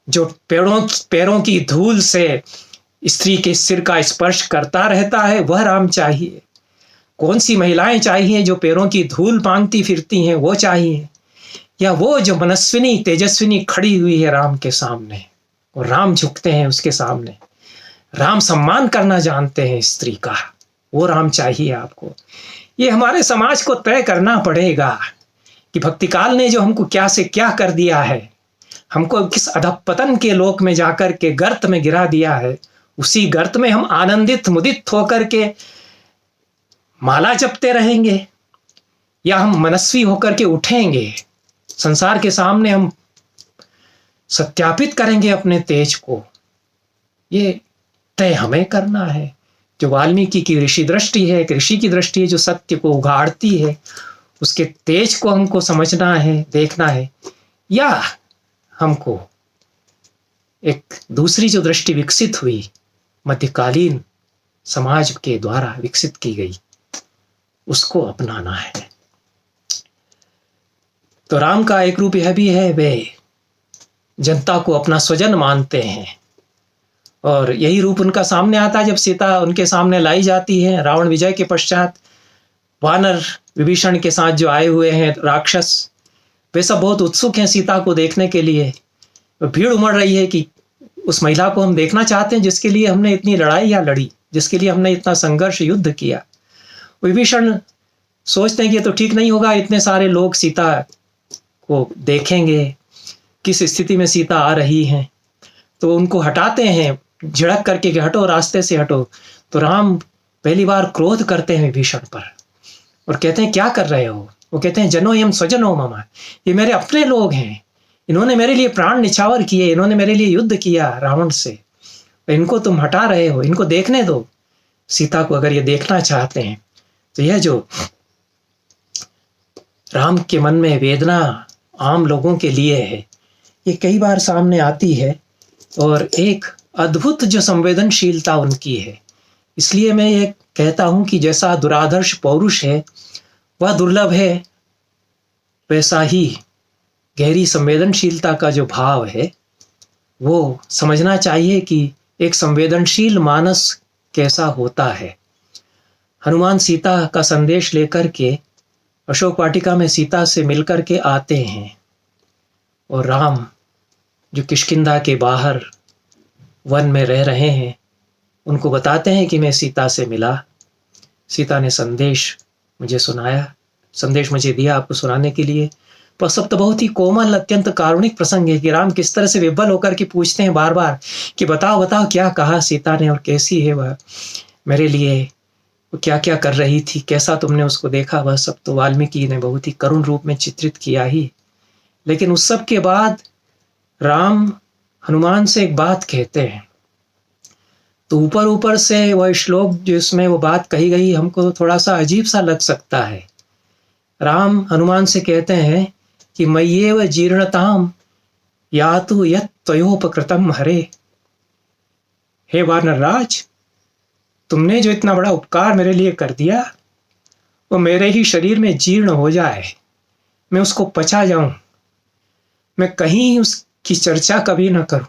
जो पैरों की धूल से स्त्री के सिर का स्पर्श करता रहता है? वह राम चाहिए। कौन सी महिलाएं चाहिए जो पैरों की धूल मांगती फिरती हैं? वो चाहिए। या वो जो मनस्विनी तेजस्विनी खड़ी हुई है राम के सामने, और राम झुकते हैं उसके सामने। राम सम्मान करना जानते हैं स्त्री का, वो राम चाहिए आपको। ये हमारे समाज को तय करना पड़ेगा कि भक्ति काल ने जो हमको क्या से क्या कर दिया है, हमको किस अधपतन के लोक में जाकर के गर्त में गिरा दिया है, उसी गर्त में हम आनंदित मुदित होकर के माला जपते रहेंगे, या हम मनस्वी होकर के उठेंगे, संसार के सामने हम सत्यापित करेंगे अपने तेज को। ये तय हमें करना है। जो वाल्मीकि की ऋषि दृष्टि है, एक ऋषि की दृष्टि है जो सत्य को उघाड़ती है, उसके तेज को हमको समझना है, देखना है, या हमको एक दूसरी जो दृष्टि विकसित हुई मध्यकालीन समाज के द्वारा विकसित की गई, उसको अपनाना है। तो राम का एक रूप यह भी है, वे जनता को अपना स्वजन मानते हैं, और यही रूप उनका सामने आता है जब सीता उनके सामने लाई जाती है। रावण विजय के पश्चात वानर विभीषण के साथ जो आए हुए हैं राक्षस, वे सब बहुत उत्सुक हैं सीता को देखने के लिए। भीड़ उमड़ रही है कि उस महिला को हम देखना चाहते हैं जिसके लिए हमने इतनी लड़ाइयाँ लड़ी, जिसके लिए हमने इतना संघर्ष युद्ध किया। विभीषण सोचते हैं कि ये तो ठीक नहीं होगा, इतने सारे लोग सीता को देखेंगे, किस स्थिति में सीता आ रही हैं, तो उनको हटाते हैं झिड़क करके कि हटो, रास्ते से हटो। तो राम पहली बार क्रोध करते हैं विभीषण पर और कहते हैं क्या कर रहे हो? वो कहते हैं जनो यम स्वजनो मम, ये मेरे अपने लोग हैं, इन्होंने मेरे लिए प्राण निछावर किए, इन्होंने मेरे लिए युद्ध किया रावण से, इनको तुम हटा रहे हो, इनको देखने दो सीता को, अगर ये देखना चाहते हैं। तो यह जो राम के मन में वेदना आम लोगों के लिए है, ये कई बार सामने आती है, और एक अद्भुत जो संवेदनशीलता उनकी है। इसलिए मैं ये कहता हूं कि जैसा दुरादर्श पौरुष है वह दुर्लभ है, वैसा ही गहरी संवेदनशीलता का जो भाव है वो समझना चाहिए कि एक संवेदनशील मानस कैसा होता है। हनुमान सीता का संदेश लेकर के अशोक वाटिका में सीता से मिलकर के आते हैं, और राम जो किष्किंधा के बाहर वन में रह रहे हैं उनको बताते हैं कि मैं सीता से मिला, सीता ने संदेश मुझे सुनाया, संदेश मुझे दिया आपको सुनाने के लिए। पर सब तो बहुत ही कोमल अत्यंत कारुणिक प्रसंग है कि राम किस तरह से विह्वल होकर के पूछते हैं बार बार कि बताओ बताओ क्या कहा सीता ने और कैसी है वह, मेरे लिए वो क्या क्या कर रही थी, कैसा तुमने उसको देखा। वह सब तो वाल्मीकि ने बहुत ही करुण रूप में चित्रित किया ही। लेकिन उस सब के बाद राम हनुमान से एक बात कहते हैं, तो ऊपर ऊपर से वह श्लोक जिसमें वो बात कही गई हमको थोड़ा सा अजीब सा लग सकता है। राम हनुमान से कहते हैं कि मय्येव जीर्णताम यातु यत् त्वयोपकृतम हरे, हे वानरराज, तुमने जो इतना बड़ा उपकार मेरे लिए कर दिया वो मेरे ही शरीर में जीर्ण हो जाए, मैं उसको पचा जाऊं। मैं कहीं उसकी चर्चा कभी ना करूं,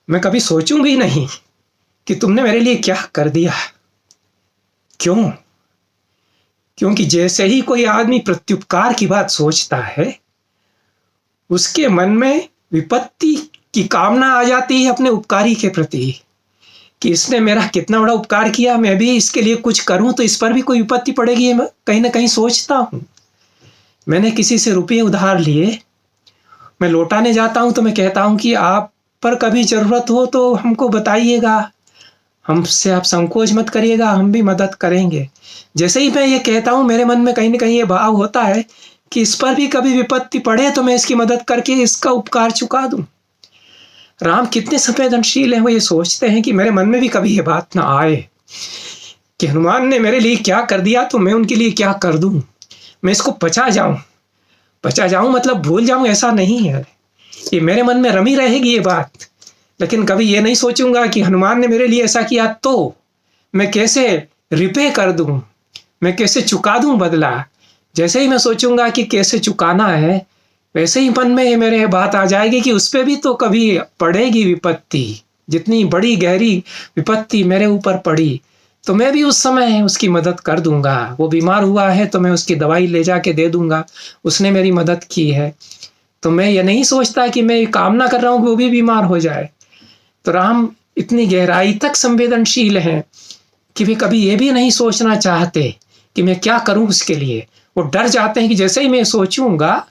मैं कभी सोचूं भी नहीं कि तुमने मेरे लिए क्या कर दिया। क्यों? क्योंकि जैसे ही कोई आदमी प्रत्युपकार की बात सोचता है, उसके मन में विपत्ति की कामना आ जाती है अपने उपकारी के प्रति, कि इसने मेरा कितना बड़ा उपकार किया, मैं भी इसके लिए कुछ करूं तो इस पर भी कोई विपत्ति पड़ेगी। मैं कहीं ना कहीं सोचता हूं। मैंने किसी से रुपये उधार लिए, मैं लौटाने जाता हूं तो मैं कहता हूं कि आप पर कभी जरूरत हो तो हमको बताइएगा, हमसे आप संकोच मत करिएगा, हम भी मदद करेंगे। जैसे ही मैं ये कहता हूं, मेरे मन में कहीं ना कहीं ये भाव होता है कि इस पर भी कभी विपत्ति पड़े तो मैं इसकी मदद करके इसका उपकार चुका दूं। राम कितने संवेदनशील हैं, वो ये सोचते हैं कि मेरे मन में भी कभी ये बात ना आए कि हनुमान ने मेरे लिए क्या कर दिया तो मैं उनके लिए क्या कर दूं। मैं इसको पचा जाऊं मतलब भूल जाऊं, ऐसा नहीं है। ये मेरे मन में रमी रहेगी ये बात, लेकिन कभी ये नहीं सोचूंगा कि हनुमान ने मेरे लिए ऐसा किया तो मैं कैसे रिपे कर दूं, मैं कैसे चुका दूं बदला। जैसे ही मैं सोचूंगा कि कैसे चुकाना है, वैसे ही मन में मेरे बात आ जाएगी कि उस पर भी तो कभी पड़ेगी विपत्ति। जितनी बड़ी गहरी विपत्ति मेरे ऊपर पड़ी तो मैं भी उस समय उसकी मदद कर दूंगा। वो बीमार हुआ है तो मैं उसकी दवाई ले जाके दे दूंगा, उसने मेरी मदद की है। तो मैं ये नहीं सोचता कि मैं कामना कर रहा हूँ कि वो भी बीमार हो जाए। तो राम इतनी गहराई तक संवेदनशील हैं कि वे कभी ये भी नहीं सोचना चाहते कि मैं क्या करूं उसके लिए। वो डर जाते हैं कि जैसे ही मैं सोचूंगा,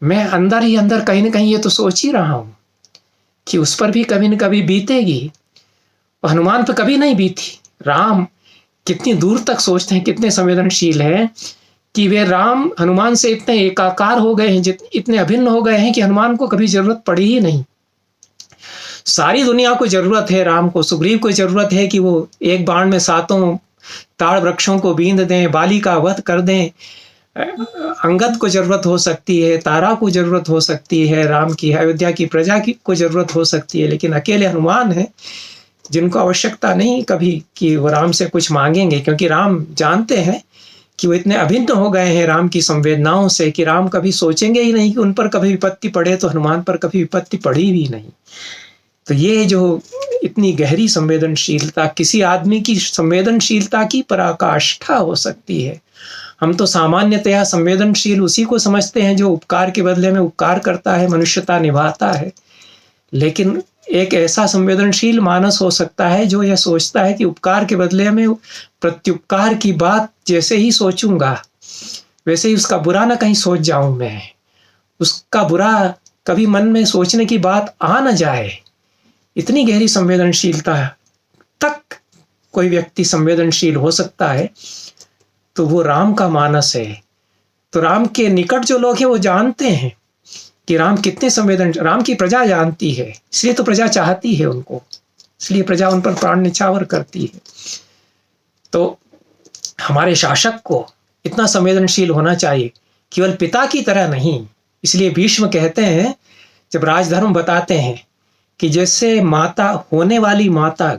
मैं अंदर ही अंदर कहीं ना कहीं ये तो सोच ही रहा हूं कि उस पर भी कभी न कभी बीतेगी। और हनुमान पर कभी नहीं बीती। राम कितनी दूर तक सोचते हैं, कितने संवेदनशील हैं कि वे राम हनुमान से इतने एकाकार हो गए हैं, इतने अभिन्न हो गए हैं कि हनुमान को कभी जरूरत पड़ी ही नहीं। सारी दुनिया को जरूरत है राम को। सुग्रीव को जरूरत है कि वो एक बाण में 7 ताड़ वृक्षों को बींध दें, बाली का वध कर दें। अंगद को जरूरत हो सकती है, तारा को जरूरत हो सकती है, राम की अयोध्या की प्रजा की को जरूरत हो सकती है, लेकिन अकेले हनुमान है जिनको आवश्यकता नहीं कभी कि वो राम से कुछ मांगेंगे, क्योंकि राम जानते हैं कि वो इतने अभिन्न हो गए हैं राम की संवेदनाओं से कि राम कभी सोचेंगे ही नहीं कि उन पर कभी विपत्ति पड़े, तो हनुमान पर कभी विपत्ति पड़ी भी नहीं। तो ये जो इतनी गहरी संवेदनशीलता, किसी आदमी की संवेदनशीलता की पराकाष्ठा हो सकती है। हम तो सामान्यतया संवेदनशील उसी को समझते हैं जो उपकार के बदले में उपकार करता है, मनुष्यता निभाता है। लेकिन एक ऐसा संवेदनशील मानस हो सकता है जो यह सोचता है कि उपकार के बदले में प्रत्युपकार की बात जैसे ही सोचूंगा वैसे ही उसका बुरा ना कहीं सोच जाऊं, मैं उसका बुरा कभी मन में सोचने की बात आ ना जाए। इतनी गहरी संवेदनशीलता तक कोई व्यक्ति संवेदनशील हो सकता है, तो वो राम का मानस है। तो राम के निकट जो लोग हैं वो जानते हैं कि राम कितने संवेदनशील। राम की प्रजा जानती है, इसलिए तो प्रजा चाहती है उनको, इसलिए प्रजा उन पर प्राण न्यौछावर करती है। तो हमारे शासक को इतना संवेदनशील होना चाहिए, केवल पिता की तरह नहीं। इसलिए भीष्म कहते हैं, जब राजधर्म बताते हैं कि जैसे माता, होने वाली माता,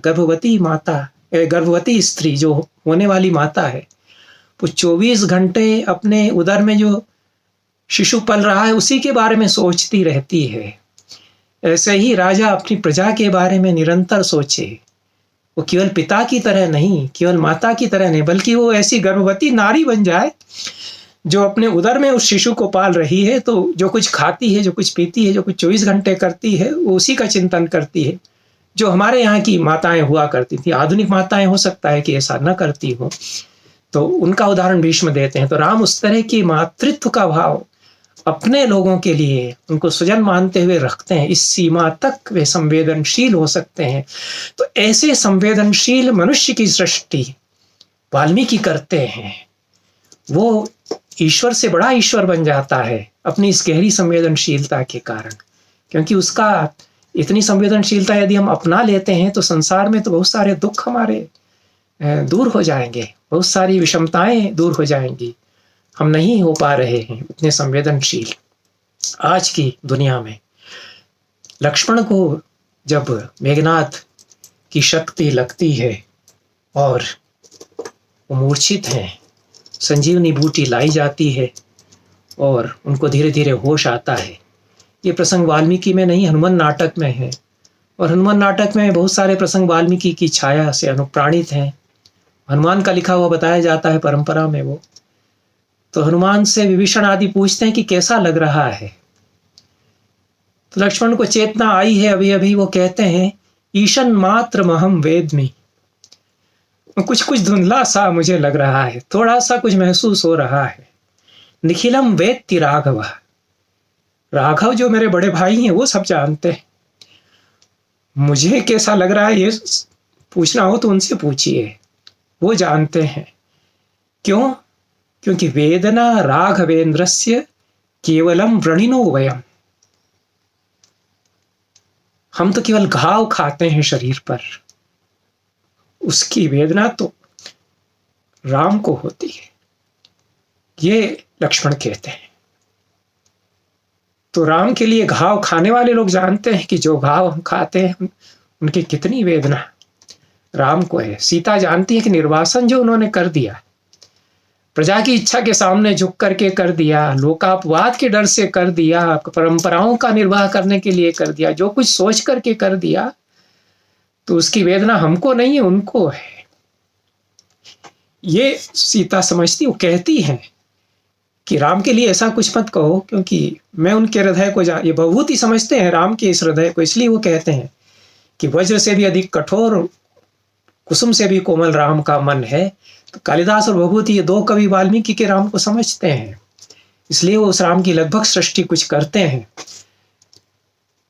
गर्भवती स्त्री जो होने वाली माता है, वो 24 घंटे अपने उदर में जो शिशु पल रहा है उसी के बारे में सोचती रहती है। ऐसे ही राजा अपनी प्रजा के बारे में निरंतर सोचे। वो केवल पिता की तरह नहीं, केवल माता की तरह नहीं, बल्कि वो ऐसी गर्भवती नारी बन जाए जो अपने उदर में उस शिशु को पाल रही है। तो जो कुछ खाती है, जो कुछ पीती है, जो कुछ 24 घंटे करती है, वो उसी का चिंतन करती है जो हमारे यहाँ की माताएं हुआ करती थी। आधुनिक माताएं हो सकता है कि ऐसा न करती हो, तो उनका उदाहरण भीष्म देते हैं। तो राम उस तरह की मातृत्व का भाव अपने लोगों के लिए उनको स्वजन मानते हुए रखते हैं। इस सीमा तक वे संवेदनशील हो सकते हैं। तो ऐसे संवेदनशील मनुष्य की सृष्टि वाल्मीकि करते हैं। वो ईश्वर से बड़ा ईश्वर बन जाता है अपनी इस गहरी संवेदनशीलता के कारण, क्योंकि उसका इतनी संवेदनशीलता यदि हम अपना लेते हैं तो संसार में तो बहुत सारे दुख हमारे दूर हो जाएंगे, बहुत सारी विषमताएं दूर हो जाएंगी। हम नहीं हो पा रहे हैं इतने संवेदनशील आज की दुनिया में। लक्ष्मण को जब मेघनाथ की शक्ति लगती है और वो मूर्छित हैं, संजीवनी बूटी लाई जाती है, और उनको धीरे धीरे होश आता है। ये प्रसंग वाल्मीकि में नहीं, हनुमान नाटक में है। और हनुमान नाटक में बहुत सारे प्रसंग वाल्मीकि की छाया से अनुप्राणित हैं। हनुमान का लिखा हुआ बताया जाता है परंपरा में वो। तो हनुमान से विभीषण आदि पूछते हैं कि कैसा लग रहा है। तो लक्ष्मण को चेतना आई है अभी अभी। वो कहते हैं ईशन मात्र महम वेदमी, कुछ कुछ धुंधला सा मुझे लग रहा है, थोड़ा सा कुछ महसूस हो रहा है। निखिलम वेत्ति राघव, राघव जो मेरे बड़े भाई हैं वो सब जानते हैं। मुझे कैसा लग रहा है ये पूछना हो तो उनसे पूछिए, वो जानते हैं। क्यों? क्योंकि वेदना राघवेंद्रस्य केवलम व्रणिनो वयम, हम तो केवल घाव खाते हैं शरीर पर, उसकी वेदना तो राम को होती है, ये लक्ष्मण कहते हैं। तो राम के लिए घाव खाने वाले लोग जानते हैं कि जो घाव हम खाते हैं उनकी कितनी वेदना राम को है। सीता जानती है कि निर्वासन जो उन्होंने कर दिया, प्रजा की इच्छा के सामने झुक करके कर दिया, लोकापवाद के डर से कर दिया, परंपराओं का निर्वाह करने के लिए कर दिया, जो कुछ सोच करके कर दिया, तो उसकी वेदना हमको नहीं है, उनको है। ये सीता समझती, वो कहती हैं कि राम के लिए ऐसा कुछ मत कहो, क्योंकि मैं उनके हृदय को ये बहुत ही समझते हैं राम के इस हृदय को। इसलिए वो कहते हैं कि वज्र से भी अधिक कठोर, कुसुम से भी कोमल राम का मन है। तो कालिदास और भभूति ये दो कवि वाल्मीकि के राम को समझते हैं, इसलिए वो उस राम की लगभग सृष्टि कुछ करते हैं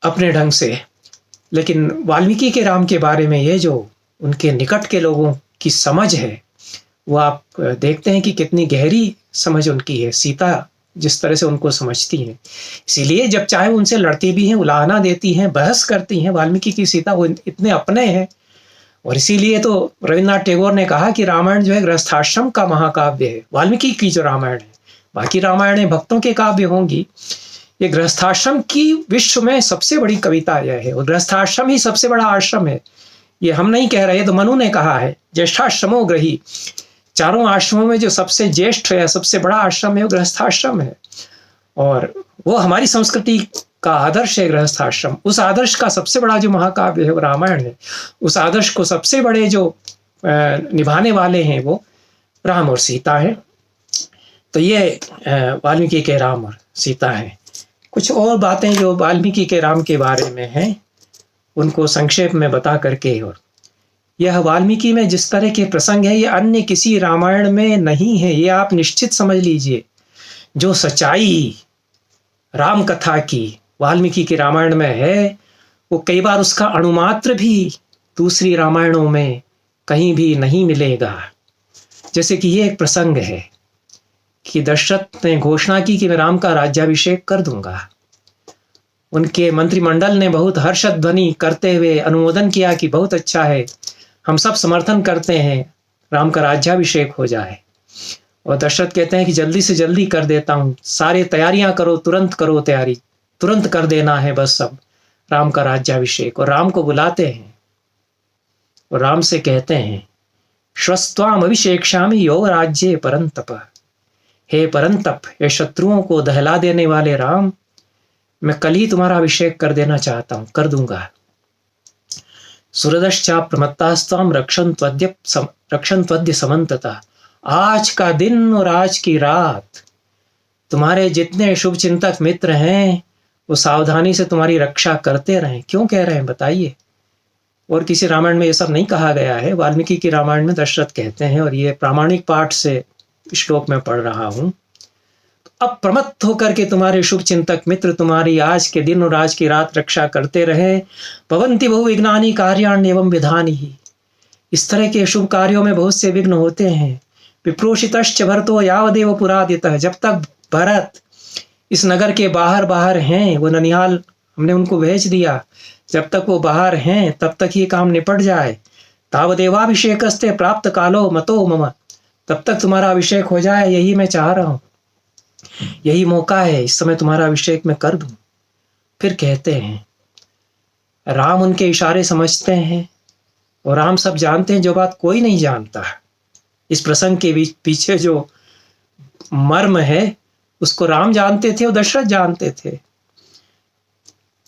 अपने ढंग से। लेकिन वाल्मीकि के राम के बारे में ये जो उनके निकट के लोगों की समझ है, वो आप देखते हैं कि कितनी गहरी समझ उनकी है। सीता जिस तरह से उनको समझती हैं, इसीलिए जब चाहे उनसे लड़ती भी हैं, उलाहना देती हैं, बहस करती हैं। वाल्मीकि की सीता वो इतने अपने हैं। और इसीलिए तो रविन्द्रनाथ टैगोर ने कहा कि रामायण जो है गृहस्थाश्रम का महाकाव्य है। वाल्मीकि की जो रामायण है, बाकी रामायणें भक्तों के काव्य होंगी, ये गृहस्थाश्रम की विश्व में सबसे बड़ी कविता यह है। और गृहस्थाश्रम ही सबसे बड़ा आश्रम है, ये हम नहीं कह रहे, तो मनु ने कहा है ज्येष्ठाश्रमो गृही। चारों आश्रमों में जो सबसे ज्येष्ठ है, सबसे बड़ा आश्रम है, वो गृहस्थाश्रम है। और वो हमारी संस्कृति का आदर्श है गृहस्थाश्रम। उस आदर्श का सबसे बड़ा जो महाकाव्य है वो रामायण है। उस आदर्श को सबसे बड़े जो निभाने वाले हैं वो राम और सीता हैं। तो ये वाल्मीकि के राम और सीता हैं। कुछ और बातें जो वाल्मीकि के राम के बारे में हैं उनको संक्षेप में बता करके, और यह वाल्मीकि में जिस तरह के प्रसंग है ये अन्य किसी रामायण में नहीं है, ये आप निश्चित समझ लीजिए। जो सच्चाई राम कथा की वाल्मीकि के रामायण में है, वो कई बार उसका अणुमात्र भी दूसरी रामायणों में कहीं भी नहीं मिलेगा। जैसे कि ये एक प्रसंग है कि दशरथ ने घोषणा की कि मैं राम का राज्याभिषेक कर दूंगा। उनके मंत्रिमंडल ने बहुत हर्षध्वनि करते हुए अनुमोदन किया कि बहुत अच्छा है, हम सब समर्थन करते हैं, राम का राज्याभिषेक हो जाए। और दशरथ कहते हैं कि जल्दी से जल्दी कर देता हूँ, सारे तैयारियां करो, तुरंत करो तैयारी, तुरंत कर देना है बस सब राम का राज्याभिषेक। और राम को बुलाते हैं और राम से कहते हैं श्वस्त्वाम अभिषेक्षामि यो राज्ये परंतप। हे परंतप, हे शत्रुओं को दहला देने वाले राम, मैं कल ही तुम्हारा अभिषेक कर देना चाहता हूं, कर दूंगा। सुरदश्चा प्रमत्तास्त्वाम रक्षण त्वद्य समन्तता। आज का दिन और आज की रात तुम्हारे जितने शुभ चिंतक मित्र हैं वो सावधानी से तुम्हारी रक्षा करते रहें। क्यों कह रहे हैं बताइए? और किसी रामायण में ये सब नहीं कहा गया है, वाल्मीकि की रामायण में दशरथ कहते हैं, और ये प्रामाणिक पाठ से श्लोक में पढ़ रहा हूं। अब प्रमत्त होकर के तुम्हारे शुभ चिंतक मित्र तुम्हारी आज के दिन और आज की रात रक्षा करते रहे। भवन्ति बहुविघ्नानि कार्याण्य एवं विधानि ही। इस तरह के शुभ कार्यों में बहुत से विघ्न होते हैं। विप्रोषितश्च भरतो यावदेव पुरादितः। जब तक भरत इस नगर के बाहर बाहर हैं, वो ननिहाल हमने उनको भेज दिया, जब तक वो बाहर हैं तब तक ये काम निपट जाए। तावदेवाभिषेकस्ते प्राप्त कालो मतो मम। तब तक तुम्हारा अभिषेक हो जाए, यही मैं चाह रहा हूं, यही मौका है, इस समय तुम्हारा अभिषेक मैं कर दूं। फिर कहते हैं राम उनके इशारे समझते हैं और राम सब जानते हैं जो बात कोई नहीं जानता। इस प्रसंग के पीछे जो मर्म है उसको राम जानते थे और दशरथ जानते थे।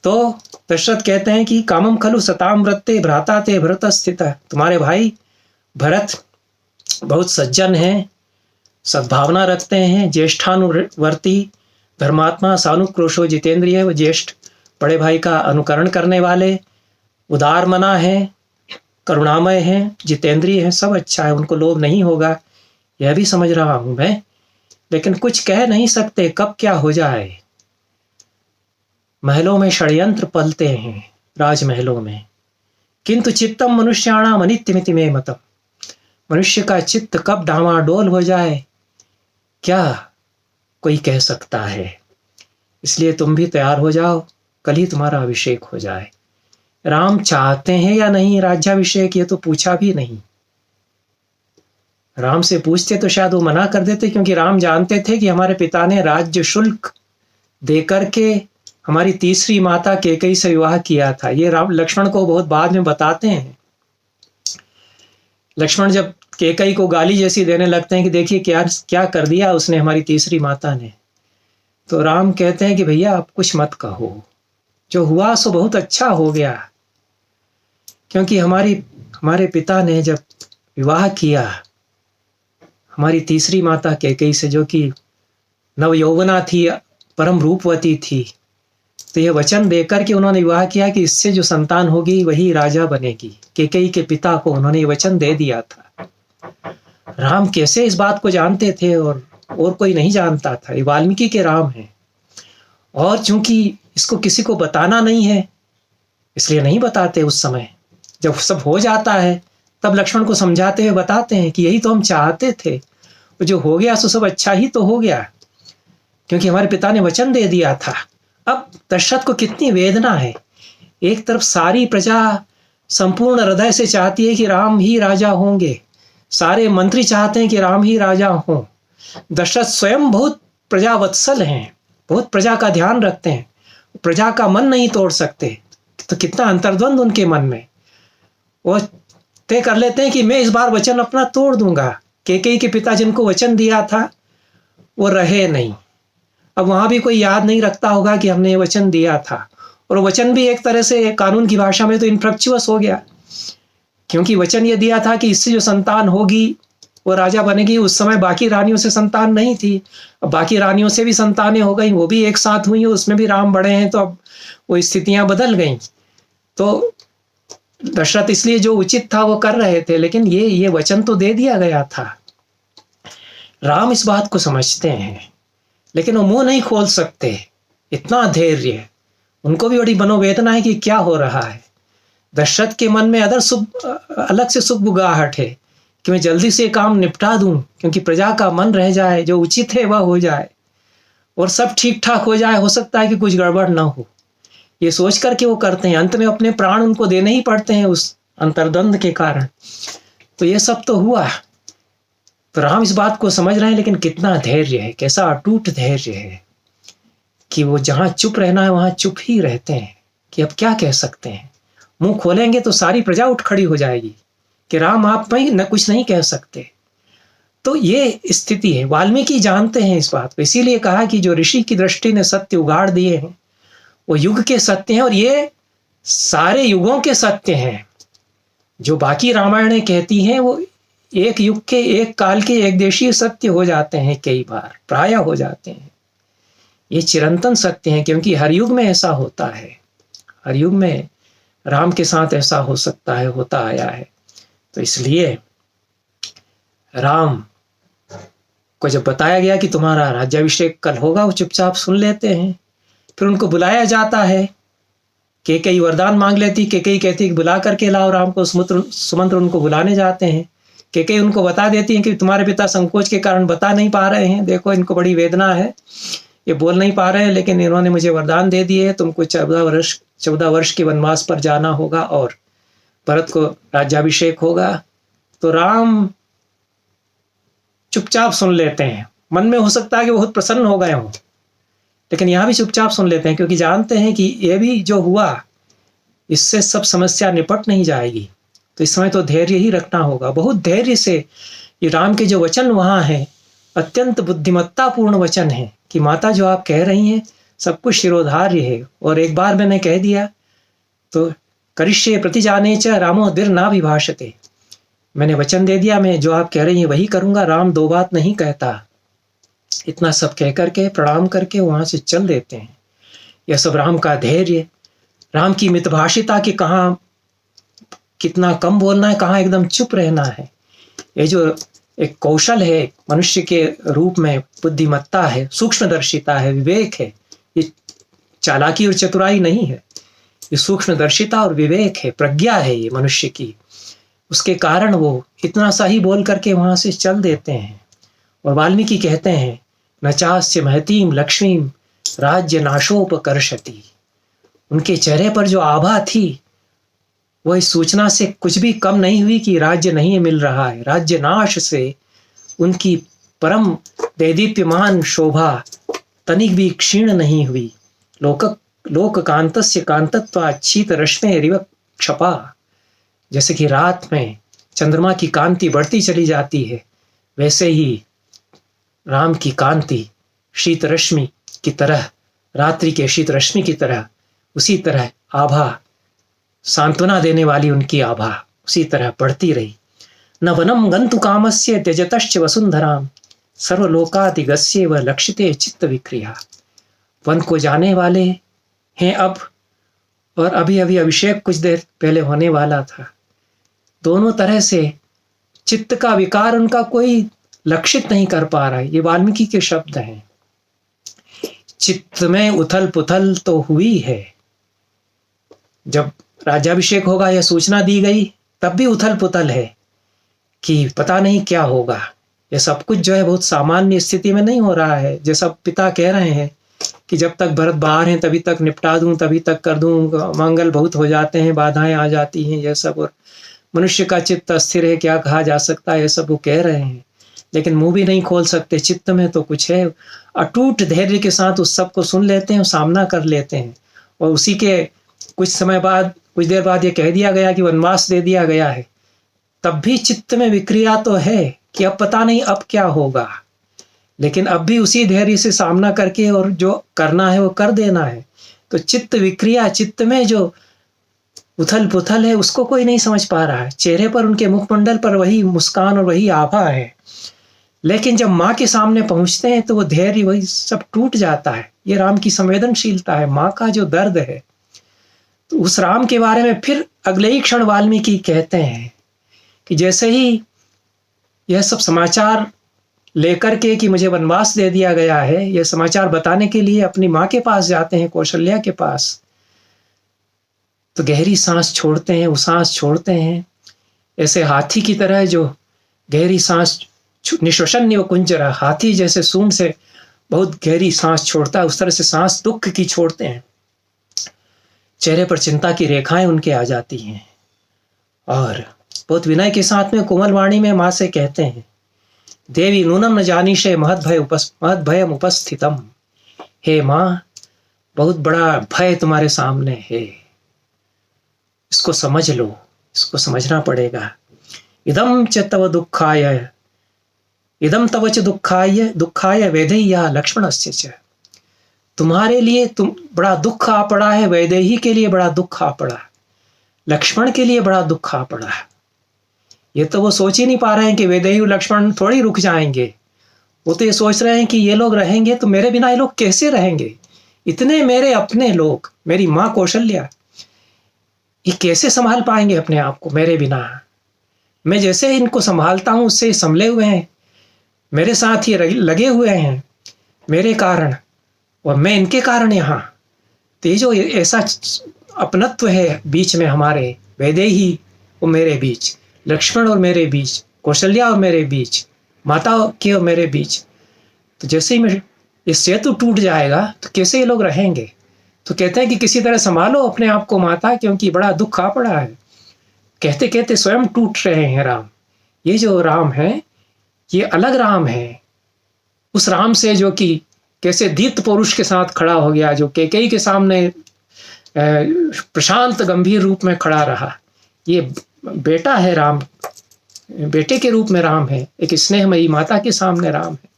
तो दशरथ कहते हैं कि कामम खलु सताम व्रते भ्राता ते भरत स्थित, तुम्हारे भाई भरत बहुत सज्जन हैं, सद्भावना रखते हैं, ज्येष्ठानुवर्ती, धर्मात्मा, सानुक्रोशो जितेंद्रिय, वो ज्येष्ठ बड़े भाई का अनुकरण करने वाले, उदार मना है, करुणामय है, जितेंद्रिय है, सब अच्छा है, उनको लोभ नहीं होगा, यह भी समझ रहा हूं मैं, लेकिन कुछ कह नहीं सकते कब क्या हो जाए। महलों में षड्यंत्र पलते हैं, राजमहलों में, किंतु चित्तम मनुष्याणाम अनित्यमिति में मतम, मनुष्य का चित्त कब डामाडोल हो जाए क्या कोई कह सकता है। इसलिए तुम भी तैयार हो जाओ, कल ही तुम्हारा अभिषेक हो जाए। राम चाहते हैं या नहीं राज्याभिषेक, ये तो पूछा भी नहीं। राम से पूछते तो शायद वो मना कर देते, क्योंकि राम जानते थे कि हमारे पिता ने राज्य शुल्क देकर के हमारी तीसरी माता कैकेयी से विवाह किया था। ये राम लक्ष्मण को बहुत बाद में बताते हैं। लक्ष्मण जब कैकेयी को गाली जैसी देने लगते हैं कि देखिए क्या क्या कर दिया उसने हमारी तीसरी माता ने, तो राम कहते हैं कि भैया आप कुछ मत कहो, जो हुआ सो बहुत अच्छा हो गया, क्योंकि हमारे पिता ने जब विवाह किया हमारी तीसरी माता कैकेयी से, जो कि नव यौवना थी, परम रूपवती थी, तो यह वचन देकर के उन्होंने विवाह किया कि इससे जो संतान होगी वही राजा बनेगी। कैकेयी के पिता को उन्होंने ये वचन दे दिया था। राम कैसे इस बात को जानते थे और कोई नहीं जानता था, ये वाल्मीकि के राम हैं। और चूंकि इसको किसी को बताना नहीं है इसलिए नहीं बताते। उस समय जब सब हो जाता है तब लक्ष्मण को समझाते हुए बताते हैं कि यही तो हम चाहते थे, जो हो गया सो सब अच्छा ही तो हो गया, क्योंकि हमारे पिता ने वचन दे दिया था। अब दशरथ को कितनी वेदना है, एक तरफ सारी प्रजा संपूर्ण हृदय से चाहती है कि राम ही राजा होंगे, सारे मंत्री चाहते हैं कि राम ही राजा हों, दशरथ स्वयं बहुत प्रजावत्सल हैं, बहुत प्रजा का ध्यान रखते हैं, प्रजा का मन नहीं तोड़ सकते, तो कितना अंतर्द्वंद उनके मन में। वो तय कर लेते हैं कि मैं इस बार वचन अपना तोड़ दूंगा। कैकेयी के पिता जिनको वचन दिया था वो रहे नहीं, अब वहां भी कोई याद नहीं रखता होगा कि हमने वचन दिया था, और वचन भी एक तरह से कानून की भाषा में तो इनफ्रक्चुअस हो गया, क्योंकि वचन ये दिया था कि इससे जो संतान होगी वो राजा बनेगी। उस समय बाकी रानियों से संतान नहीं थी, अब बाकी रानियों से भी संतानें हो गई, वो भी एक साथ हुई, उसमें भी राम बड़े हैं, तो अब वो स्थितियां बदल गई। तो दशरथ इसलिए जो उचित था वो कर रहे थे, लेकिन ये वचन तो दे दिया गया था। राम इस बात को समझते हैं, लेकिन वो मुंह नहीं खोल सकते, इतना धैर्य, उनको भी बड़ी मनोवेदना है कि क्या हो रहा है। दशरथ के मन में अलग से सुगबुगाहट है कि मैं जल्दी से काम निपटा दूं, क्योंकि प्रजा का मन रह जाए, जो उचित है वह हो जाए और सब ठीक ठाक हो जाए, हो सकता है कि कुछ गड़बड़ ना हो, ये सोच करके वो करते हैं। अंत में अपने प्राण उनको देने ही पड़ते हैं उस अंतर्द्वंद के कारण। तो ये सब तो हुआ, तो राम इस बात को समझ रहे हैं, लेकिन कितना धैर्य है, कैसा अटूट धैर्य है कि वो जहां चुप रहना है वहां चुप ही रहते हैं कि अब क्या कह सकते हैं। मुंह खोलेंगे तो सारी प्रजा उठ खड़ी हो जाएगी कि राम आप में कुछ नहीं कह सकते। तो ये स्थिति है, वाल्मीकि जानते हैं इस बात को, इसीलिए कहा कि जो ऋषि की दृष्टि ने सत्य उगाड़ दिए हैं वो युग के सत्य हैं, और ये सारे युगों के सत्य हैं। जो बाकी रामायणें कहती हैं वो एक युग के, एक काल के, एक देशीय सत्य हो जाते हैं, कई बार प्राय हो जाते हैं। ये चिरंतन सत्य हैं, क्योंकि हर युग में ऐसा होता है, हर युग में राम के साथ ऐसा हो सकता है, होता आया है। तो इसलिए राम को जब बताया गया कि तुम्हारा राज्याभिषेक कल होगा, वो चुपचाप सुन लेते हैं। फिर उनको बुलाया जाता है, कैकेयी वरदान मांग लेती, कैकेयी कहती कि बुला करके लाओ राम को, सुमंत्र उनको बुलाने जाते हैं। कैकेयी उनको बता देती हैं कि तुम्हारे पिता संकोच के कारण बता नहीं पा रहे हैं, देखो इनको बड़ी वेदना है, ये बोल नहीं पा रहे हैं, लेकिन इन्होंने मुझे वरदान दे दिए है, तुमको 14 वर्ष के वनवास पर जाना होगा और भरत को राज्याभिषेक होगा। तो राम चुपचाप सुन लेते हैं, मन में हो सकता है कि बहुत प्रसन्न हो गए हों, लेकिन यहाँ भी चुपचाप सुन लेते हैं, क्योंकि जानते हैं कि ये भी जो हुआ इससे सब समस्या निपट नहीं जाएगी। तो इस समय तो धैर्य ही रखना होगा, बहुत धैर्य से। ये राम के जो वचन वहाँ हैं अत्यंत बुद्धिमत्तापूर्ण वचन है कि माता जो आप कह रही हैं सब कुछ शिरोधार्य है, और एक बार मैंने कह दिया तो करिष्ये प्रतिजाने च रामो दिर ना विभाषते, मैंने वचन दे दिया, मैं जो आप कह रही हैं वही करूंगा, राम दो बात नहीं कहता। इतना सब कह करके प्रणाम करके वहां से चल देते हैं। यह सब राम का धैर्य, राम की मितभाषिता कि कहाँ कितना कम बोलना है, कहाँ एकदम चुप रहना है। ये जो एक कौशल है मनुष्य के रूप में, बुद्धिमत्ता है, सूक्ष्मदर्शिता है, विवेक है, ये चालाकी और चतुराई नहीं है, ये सूक्ष्मदर्शिता और विवेक है, प्रज्ञा है ये मनुष्य की। उसके कारण वो इतना सा ही बोल करके वहां से चल देते हैं। और वाल्मीकि कहते हैं न चास्य महतीम लक्ष्मीम राज्य नाशोपकर्षति, उनके चेहरे पर जो आभा थी वो इस सूचना से कुछ भी कम नहीं हुई कि राज्य नहीं मिल रहा है। राज्य नाश से उनकी परम दैदीप्यमान शोभा तनिक भी क्षीण नहीं हुई। लोक कांतस्य कांतत्वा शीत रश्मे रिव क्षपा, जैसे कि रात में चंद्रमा की कांति बढ़ती चली जाती है, वैसे ही राम की कांति शीत रश्मि की तरह, रात्रि के शीत रश्मि की तरह, उसी तरह आभा, सांत्वना देने वाली उनकी आभा उसी तरह बढ़ती रही। न वनम गंतु कामस्य त्यजतश्च वसुंधराम सर्वलोकादिगस्य व लक्षिते चित्त विक्रिया, वन को जाने वाले हैं अब, और अभी अभी अभिषेक कुछ देर पहले होने वाला था। दोनों तरह से चित्त का विकार उनका कोई लक्षित नहीं कर पा रहा है। ये वाल्मीकि के शब्द हैं। चित्त में उथल पुथल तो हुई है, जब राज्याभिषेक होगा यह सूचना दी गई तब भी उथल पुथल है कि पता नहीं क्या होगा। यह सब कुछ जो है बहुत सामान्य स्थिति में नहीं हो रहा है। जैसा पिता कह रहे हैं कि जब तक भरत बाहर हैं तभी तक निपटा दूं, तभी तक कर दूं, मंगल बहुत हो जाते हैं, बाधाएं आ जाती हैं, यह सब। और मनुष्य का चित्त अस्थिर है, क्या कहा जा सकता है, यह सब वो कह रहे हैं, लेकिन मुंह भी नहीं खोल सकते। चित्त में तो कुछ है, अटूट धैर्य के साथ उस सब को सुन लेते हैं, सामना कर लेते हैं। और उसी के कुछ समय बाद, कुछ देर बाद ये कह दिया गया कि वनवास दे दिया गया है, तब भी चित्त में विक्रिया तो है कि अब पता नहीं अब क्या होगा, लेकिन अब भी उसी धैर्य से सामना करके और जो करना है वो कर देना है। तो चित्त विक्रिया, चित्त में जो उथल पुथल है उसको कोई नहीं समझ पा रहा है। चेहरे पर, उनके मुखमंडल पर वही मुस्कान और वही आभा है, लेकिन जब माँ के सामने पहुंचते हैं तो वो धैर्य वही सब टूट जाता है। ये राम की संवेदनशीलता है, माँ का जो दर्द है। तो उस राम के बारे में फिर अगले ही क्षण वाल्मीकि कहते हैं कि जैसे ही यह सब समाचार लेकर के कि मुझे वनवास दे दिया गया है, यह समाचार बताने के लिए अपनी माँ के पास जाते हैं, कौशल्या के पास, तो गहरी सांस छोड़ते हैं। वो सांस छोड़ते हैं ऐसे हाथी की तरह जो गहरी सांस निश्वसन व कुंजरा, हाथी जैसे सूंड से बहुत गहरी सांस छोड़ता है, उस तरह से सांस दुख की छोड़ते हैं। चेहरे पर चिंता की रेखाएं उनके आ जाती हैं और बहुत विनय के साथ में कोमल वाणी में माँ से कहते हैं, देवी नूनम न जानीशे महद भयम उपस्थितम, हे माँ बहुत बड़ा भय तुम्हारे सामने है, इसको समझ लो, इसको समझना पड़ेगा। इदम च तव दुखाय, इदम तव च दुखाय वैदेह्या लक्ष्मणस्य च, तुम्हारे लिए तुम बड़ा दुख आ पड़ा है, वैदेही के लिए बड़ा दुख आ पड़ा, लक्ष्मण के लिए बड़ा दुख आ पड़ा है। ये तो वो सोच ही नहीं पा रहे हैं कि वैदेही और लक्ष्मण थोड़ी रुक जाएंगे। वो तो ये सोच रहे हैं कि ये लोग रहेंगे तो मेरे बिना ये लोग कैसे रहेंगे, इतने मेरे अपने लोग, मेरी माँ कौशल्या, ये कैसे संभाल पाएंगे अपने आप को मेरे बिना। मैं जैसे इनको संभालता हूँ उससे संभले हुए हैं, मेरे साथ ये लगे हुए हैं मेरे कारण, और मैं इनके कारण यहाँ। तो ये जो ऐसा अपनत्व है बीच में हमारे, वैदेही और मेरे बीच, लक्ष्मण और मेरे बीच, कौशल्या और मेरे बीच, माता के और मेरे बीच, तो जैसे ही ये सेतु टूट जाएगा तो कैसे ये लोग रहेंगे। तो कहते हैं कि किसी तरह संभालो अपने आप को माता, क्योंकि बड़ा दुख आ पड़ा है। कहते कहते स्वयं टूट रहे हैं राम। ये जो राम है ये अलग राम है उस राम से जो कि कैसे दीप्त पौरुष के साथ खड़ा हो गया, जो कैकेयी के सामने प्रशांत गंभीर रूप में खड़ा रहा। ये बेटा है राम बेटे के रूप में राम है, एक स्नेहमयी माता के सामने राम है।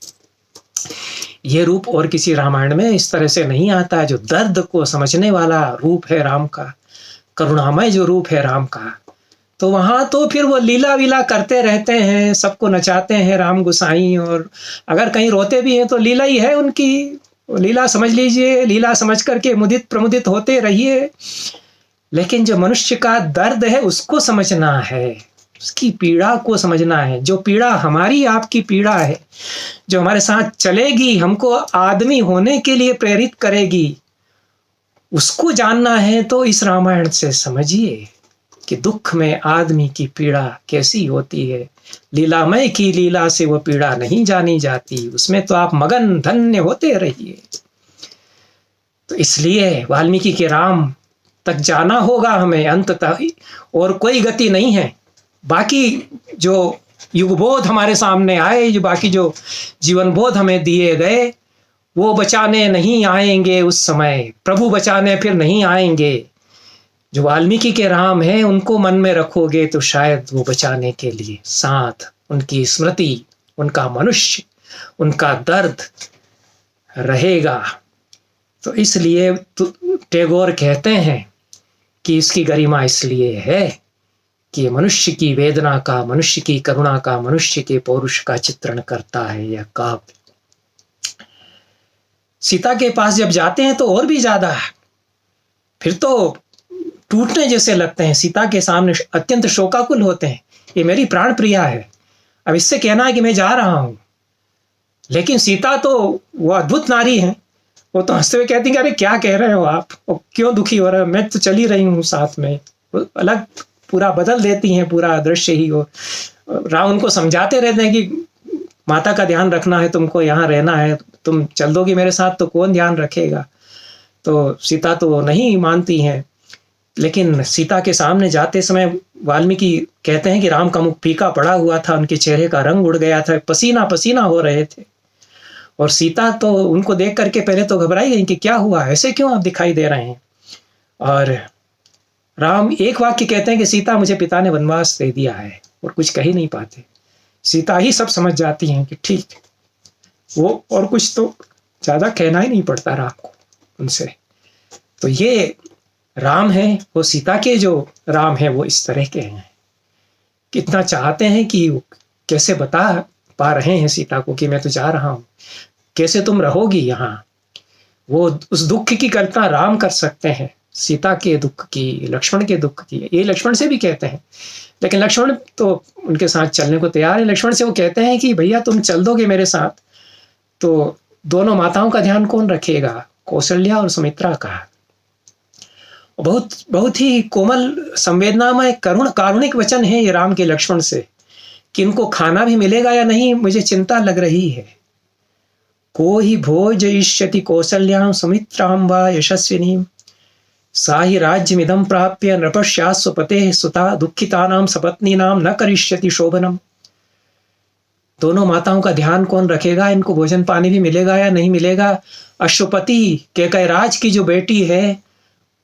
ये रूप और किसी रामायण में इस तरह से नहीं आता है, जो दर्द को समझने वाला रूप है राम का, करुणामय जो रूप है राम का। तो वहाँ तो फिर वो लीला वीला करते रहते हैं, सबको नचाते हैं राम गुसाई, और अगर कहीं रोते भी हैं तो लीला ही है उनकी, लीला समझ लीजिए, लीला समझ करके मुदित प्रमुदित होते रहिए। लेकिन जो मनुष्य का दर्द है उसको समझना है, उसकी पीड़ा को समझना है। जो पीड़ा हमारी आपकी पीड़ा है, जो हमारे साथ चलेगी, हमको आदमी होने के लिए प्रेरित करेगी, उसको जानना है। तो इस रामायण से समझिए कि दुख में आदमी की पीड़ा कैसी होती है। लीलामय की लीला से वो पीड़ा नहीं जानी जाती, उसमें तो आप मगन धन्य होते रहिए। तो इसलिए वाल्मीकि के राम तक जाना होगा हमें अंततः, और कोई गति नहीं है। बाकी जो युगबोध हमारे सामने आए, जो बाकी जो जीवन बोध हमें दिए गए, वो बचाने नहीं आएंगे उस समय, प्रभु बचाने फिर नहीं आएंगे। जो वाल्मीकि के राम हैं उनको मन में रखोगे तो शायद वो बचाने के लिए साथ, उनकी स्मृति, उनका मनुष्य, उनका दर्द रहेगा। तो इसलिए टैगोर कहते हैं कि इसकी गरिमा इसलिए है कि मनुष्य की वेदना का, मनुष्य की करुणा का, मनुष्य के पौरुष का चित्रण करता है यह काव्य। सीता के पास जब जाते हैं तो और भी ज्यादा, फिर तो टूटने जैसे लगते हैं, सीता के सामने अत्यंत शोकाकुल होते हैं। ये मेरी प्राण प्रिया है, अब इससे कहना है कि मैं जा रहा हूं। लेकिन सीता तो वो अद्भुत नारी है, वो तो हंसते हुए कहती है अरे क्या कह रहे हो आप, और क्यों दुखी हो रहे हो, मैं तो चली रही हूँ साथ में। वो अलग पूरा बदल देती हैं पूरा दृश्य ही। वो राम उनको समझाते रहते हैं कि माता का ध्यान रखना है, तुमको यहाँ रहना है, तुम चल दोगी मेरे साथ तो कौन ध्यान रखेगा। तो सीता तो नहीं मानती हैं। लेकिन सीता के सामने जाते समय वाल्मीकि कहते हैं कि राम का मुख फीका पड़ा हुआ था, उनके चेहरे का रंग उड़ गया था, पसीना पसीना हो रहे थे। और सीता तो उनको देख करके पहले तो घबराई गई कि क्या हुआ, ऐसे क्यों आप दिखाई दे रहे हैं। और राम एक वाक्य कहते हैं कि सीता मुझे पिता ने वनवास दे दिया है, और कुछ कह ही नहीं पाते। सीता ही सब समझ जाती हैं कि ठीक वो, और कुछ तो ज्यादा कहना ही नहीं पड़ता राम को उनसे। तो ये राम है, वो सीता के जो राम है वो इस तरह के हैं, कितना चाहते हैं कि कैसे बता पा रहे हैं सीता को कि मैं तो जा रहा हूं, कैसे तुम रहोगी यहाँ। वो उस दुख की कल्पना राम कर सकते हैं, सीता के दुख की, लक्ष्मण के दुख की। ये लक्ष्मण से भी कहते हैं, लेकिन लक्ष्मण तो उनके साथ चलने को तैयार है। लक्ष्मण से वो कहते हैं कि भैया तुम चल दोगे मेरे साथ तो दोनों माताओं का ध्यान कौन रखेगा, कौशल्या और सुमित्रा का। बहुत बहुत ही कोमल संवेदनामय कारुणिक वचन है ये राम के लक्ष्मण से, कि इनको खाना भी मिलेगा या नहीं मुझे चिंता लग रही है। को ही भोजयिष्यति कौसल्यां सुमित्रां वा यशस्विनीं, सा ही राज्यमिदं प्राप्य नृपस्यात् स्वपतेः सुता, दुःखितानां सपत्नीनां न करिष्यति शोभनम्। दोनों माताओं का ध्यान कौन रखेगा, इनको भोजन पानी भी मिलेगा या नहीं मिलेगा। अश्वपति कैकयराज की जो बेटी है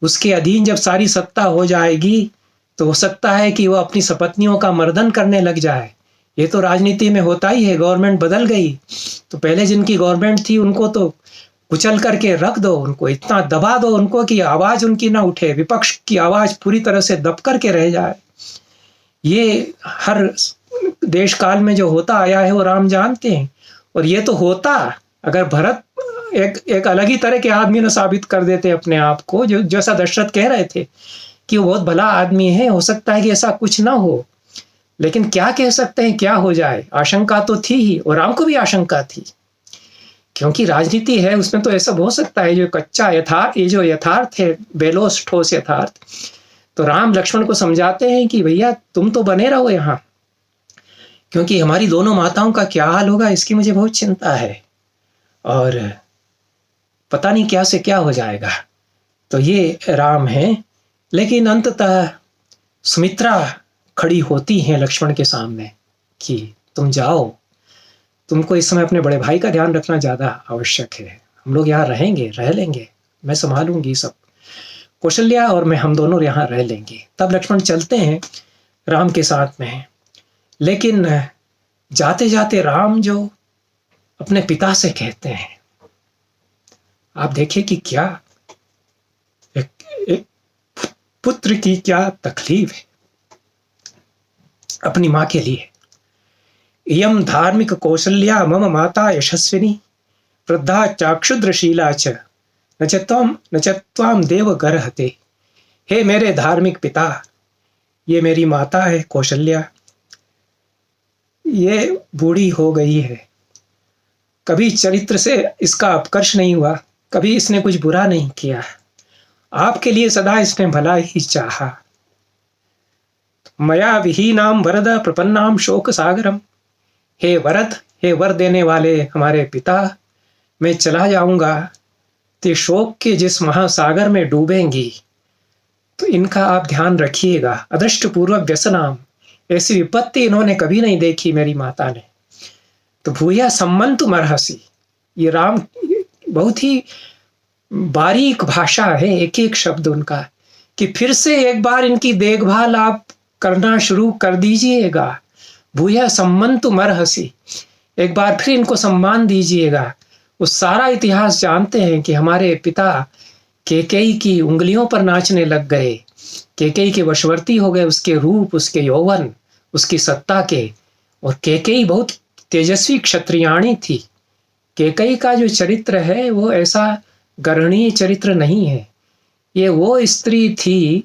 उसके अधीन जब सारी सत्ता हो जाएगी तो हो सकता है कि वो अपनी सपत्नियों का मर्दन करने लग जाए। ये तो राजनीति में होता ही है, गवर्नमेंट बदल गई तो पहले जिनकी गवर्नमेंट थी उनको तो कुचल करके रख दो, उनको इतना दबा दो उनको कि आवाज उनकी ना उठे, विपक्ष की आवाज पूरी तरह से दब करके रह जाए। ये हर देश काल में जो होता आया है वो राम जानते हैं। और ये तो होता अगर भरत एक अलग ही तरह के आदमी ने साबित कर देते अपने आप को, जो जैसा दशरथ कह रहे थे कि वो बहुत भला आदमी है, हो सकता है कि ऐसा कुछ ना हो, लेकिन क्या कह सकते हैं क्या हो जाए। आशंका तो थी ही, और राम को भी आशंका थी, क्योंकि राजनीति है उसमें तो ऐसा हो सकता है जो कच्चा यथार्थ, ये जो यथार्थ है बेलोस ठोस यथार्थ। तो राम लक्ष्मण को समझाते हैं कि भैया तुम तो बने रहो यहाँ, क्योंकि हमारी दोनों माताओं का क्या हाल होगा इसकी मुझे बहुत चिंता है, और पता नहीं क्या से क्या हो जाएगा। तो ये राम है। लेकिन अंततः सुमित्रा खड़ी होती हैं लक्ष्मण के सामने कि तुम जाओ, तुमको इस समय अपने बड़े भाई का ध्यान रखना ज्यादा आवश्यक है, हम लोग यहाँ रहेंगे, रह लेंगे, मैं संभालूंगी सब, कौशल्या और मैं हम दोनों यहाँ रह लेंगे। तब लक्ष्मण चलते हैं राम के साथ में। लेकिन जाते जाते राम जो अपने पिता से कहते हैं, आप देखिए कि क्या एक पुत्र की क्या तकलीफ है अपनी माँ के लिए। इयम धार्मिक कौशल्या मम माता यशस्विनी वृद्धा चाक्षुद्रशीला च न च त्वाम देव गर्हते। हे मेरे धार्मिक पिता, ये मेरी माता है कौशल्या, ये बूढ़ी हो गई है, कभी चरित्र से इसका अपकर्ष नहीं हुआ, कभी इसने कुछ बुरा नहीं किया, आपके लिए सदा इसने भला ही चाहा। मया विहीनाम वरद प्रपन्नाम शोक सागरम। हे वरद, हे वर देने वाले हमारे पिता, मैं चला जाऊंगा तो शोक के जिस महासागर में डूबेंगी, तो इनका आप ध्यान रखिएगा। अदृष्ट पूर्वक व्यसनाम, ऐसी विपत्ति इन्होंने कभी नहीं देखी मेरी माता ने। तो भूया सम्मंतु मरहसी, ये राम बहुत ही बारीक भाषा है, एक एक शब्द उनका, कि फिर से एक बार इनकी देखभाल आप करना शुरू कर दीजिएगा। भूया सम्मंतु मरहसी, एक बार फिर इनको सम्मान दीजिएगा। वो सारा इतिहास जानते हैं कि हमारे पिता कैकेयी की उंगलियों पर नाचने लग गए, कैकेयी के वशवर्ती हो गए, उसके रूप, उसके यौवन, उसकी सत्ता के। और कैकेयी बहुत तेजस्वी क्षत्रियाणी थी। कैकेयी का जो चरित्र है वो ऐसा गर्हणीय चरित्र नहीं है। ये वो स्त्री थी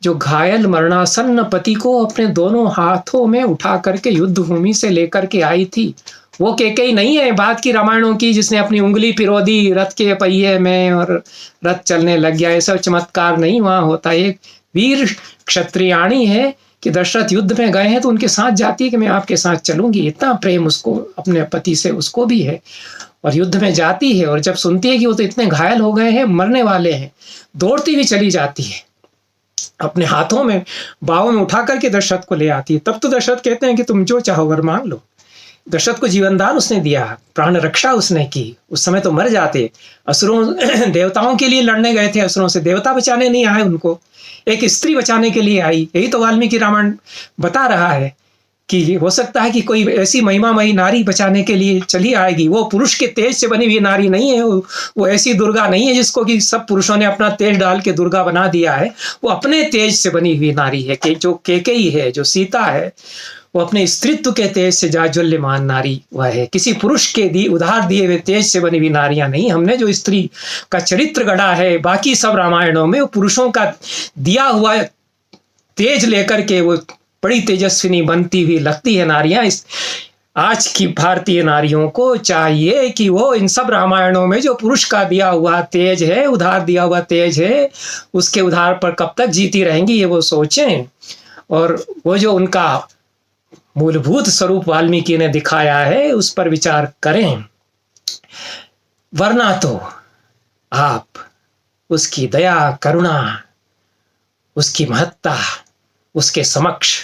जो घायल मरणासन्न पति को अपने दोनों हाथों में उठा करके युद्ध भूमि से लेकर के आई थी। वो कैकेयी नहीं है बाद की रामायणों की जिसने अपनी उंगली पिरो दी रथ के पहिए में और रथ चलने लग गया। ऐसा चमत्कार नहीं वहां होता। एक वीर क्षत्रियाणी है कि दशरथ युद्ध में गए हैं तो उनके साथ जाती है कि मैं आपके साथ चलूंगी। इतना प्रेम उसको अपने पति से उसको भी है, और युद्ध में जाती है। और जब सुनती है कि वो तो इतने घायल हो गए हैं, मरने वाले हैं, दौड़ती हुई चली जाती है, अपने हाथों में बाहों में उठा करके दशरथ को ले आती है। तब तो दशरथ कहते हैं कि तुम जो चाहो वर मांग लो। दशरथ को जीवन दान उसने दिया, प्राण रक्षा उसने की। उस समय तो मर जाते, असुरों देवताओं के लिए लड़ने गए थे असुरों से, देवता बचाने नहीं आए, उनको एक स्त्री बचाने के लिए आई। यही तो वाल्मीकि रामायण बता रहा है कि हो सकता है कि कोई ऐसी महिमामयी नारी बचाने के लिए चली आएगी। वो पुरुष के तेज से बनी हुई नारी नहीं है, वो ऐसी दुर्गा नहीं है जिसको कि सब पुरुषों ने अपना तेज डाल के दुर्गा बना दिया है। वो अपने तेज से बनी हुई नारी है, कि जो कैकेयी है, जो सीता है, वो अपने स्त्रीत्व के तेज से जाज्वल्यमान नारी वह है। किसी पुरुष के उधार दिए हुए तेज से बनी हुई नारियां नहीं। हमने जो स्त्री का चरित्र गढ़ा है बाकी सब रामायणों में, वो पुरुषों का दिया हुआ तेज लेकर के वो बड़ी तेजस्विनी बनती हुई लगती है नारियां। आज की भारतीय नारियों को चाहिए कि वो इन सब रामायणों में जो पुरुष का दिया हुआ तेज है, उधार दिया हुआ तेज है, उसके उधार पर कब तक जीती रहेंगी ये वो सोचें। और वो जो उनका मूलभूत स्वरूप वाल्मीकि ने दिखाया है उस पर विचार करें। वरना तो आप उसकी दया करुणा, उसकी महत्ता उसके समक्ष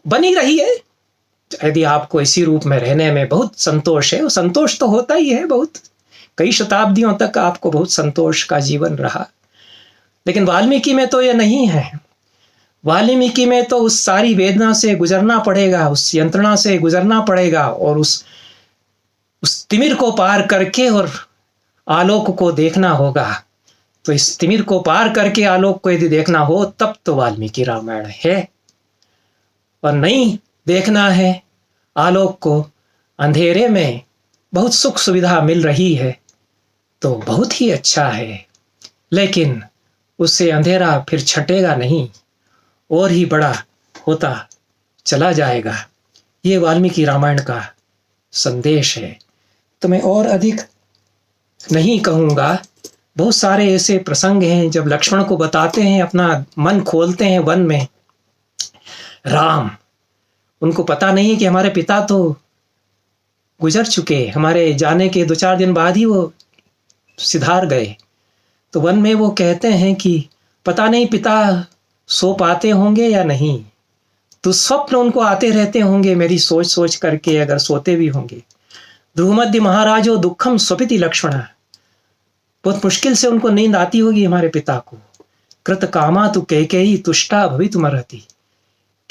बनी रही है। यदि आपको इसी रूप में रहने में बहुत संतोष है, संतोष तो होता ही है, बहुत कई शताब्दियों तक आपको बहुत संतोष का जीवन रहा। लेकिन वाल्मीकि में तो ये नहीं है। वाल्मीकि में तो उस सारी वेदना से गुजरना पड़ेगा, उस यंत्रणा से गुजरना पड़ेगा, और उस तिमिर को पार करके और आलोक को देखना होगा। तो इस तिमिर को पार करके आलोक को यदि देखना हो तब तो वाल्मीकि रामायण है, और नहीं देखना है आलोक को, अंधेरे में बहुत सुख सुविधा मिल रही है तो बहुत ही अच्छा है, लेकिन उससे अंधेरा फिर छटेगा नहीं, और ही बड़ा होता चला जाएगा। ये वाल्मीकि रामायण का संदेश है। तो मैं और अधिक नहीं कहूँगा। बहुत सारे ऐसे प्रसंग हैं जब लक्ष्मण को बताते हैं, अपना मन खोलते हैं वन में। राम, उनको पता नहीं है कि हमारे पिता तो गुजर चुके, हमारे जाने के 2-4 दिन बाद ही वो सिधार गए। तो वन में वो कहते हैं कि पता नहीं पिता सो पाते होंगे या नहीं, तो स्वप्न उनको आते रहते होंगे मेरी सोच सोच करके, अगर सोते भी होंगे। ध्रुवमध्य महाराजो दुखम स्वपिति लक्ष्मण, बहुत मुश्किल से उनको नींद आती होगी हमारे पिता को। कृत कामा तु कैकेयी तुष्टा भवितुमर्हति,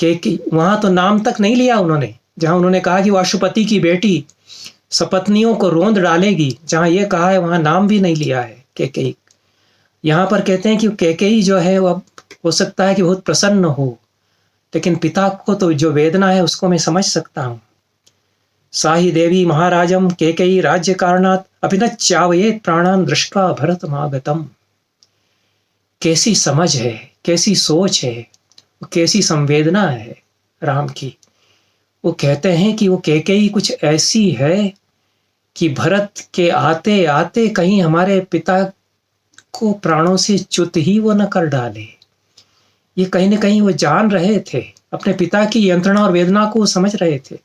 कि वहाँ तो नाम तक नहीं लिया उन्होंने, जहाँ उन्होंने कहा कि वो अशुपति की बेटी सपत्नियों को रोंद डालेगी, जहाँ ये कहा है वहाँ नाम भी नहीं लिया है कैकेयी। यहाँ पर कहते हैं कि कैकेयी जो है वो हो सकता है कि बहुत प्रसन्न हो, लेकिन पिता को तो जो वेदना है उसको मैं समझ सकता हूँ। साही देवी महाराजम कैकेयी राज्य कारणात् अभिनच्चावयेत् प्राणान् दृष्ट्वा भरतमागतम। कैसी समझ है, कैसी सोच है, कैसी संवेदना है राम की। वो कहते हैं कि वो कैकेयी कुछ ऐसी है कि भरत के आते आते कहीं हमारे पिता को प्राणों से च्युत ही वो न कर डाले। ये कहीं न कहीं वो जान रहे थे, अपने पिता की यंत्रणा और वेदना को समझ रहे थे।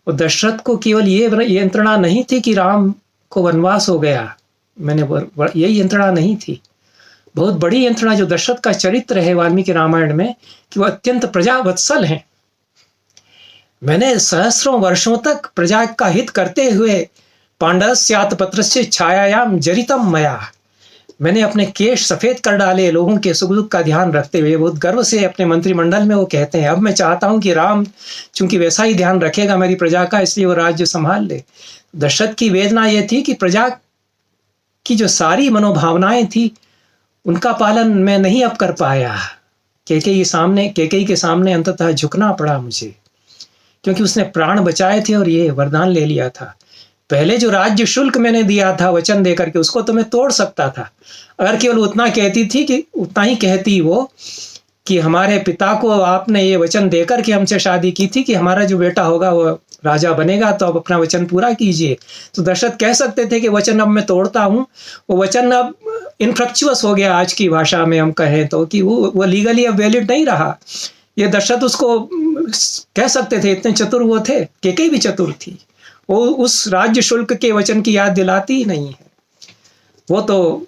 और दशरथ को केवल ये यंत्रणा नहीं थी कि राम को वनवास हो गया, यही यंत्रणा नहीं थी। बहुत बड़ी यंत्रणा जो दशरथ का चरित्र है वाल्मीकि रामायण में, कि वो अत्यंत प्रजावत्सल हैं। मैंने सहस्रों वर्षों तक प्रजा का हित करते हुए पांडवस्यात् पत्रस्य छायायाम जरितम मया, मैंने अपने केश सफेद कर डाले लोगों के सुख दुख का ध्यान रखते हुए। बहुत गर्व से अपने मंत्रिमंडल में वो कहते हैं, अब मैं चाहता हूं कि राम चूंकि वैसा ही ध्यान रखेगा मेरी प्रजा का, इसलिए वो राज्य संभाल ले। दशरथ की वेदना ये थी कि प्रजा की जो सारी मनोभावनाएं थी उनका पालन मैं नहीं अब कर पाया। कैकेयी के सामने अंततः झुकना पड़ा मुझे, क्योंकि उसने प्राण बचाए थे और ये वरदान ले लिया था। पहले जो राज्य शुल्क मैंने दिया था वचन देकर के, उसको तो मैं तोड़ सकता था अगर केवल उतना कहती थी कि उतना ही कहती वो कि हमारे पिता को आपने ये वचन देकर के हमसे शादी की थी कि हमारा जो बेटा होगा वो राजा बनेगा, तो अब अपना वचन पूरा कीजिए। तो दशरथ कह सकते थे कि वचन अब मैं तोड़ता हूँ। वो वचन अब इनफ्रक्चुअस हो गया, आज की भाषा में हम कहें तो, कि वो लीगली अब वैलिड नहीं रहा। ये दशरथ उसको कह सकते थे, इतने चतुर वो थे। कैकेयी भी चतुर थी, वो उस राज्य शुल्क के वचन की याद दिलाती ही नहीं है। वो तो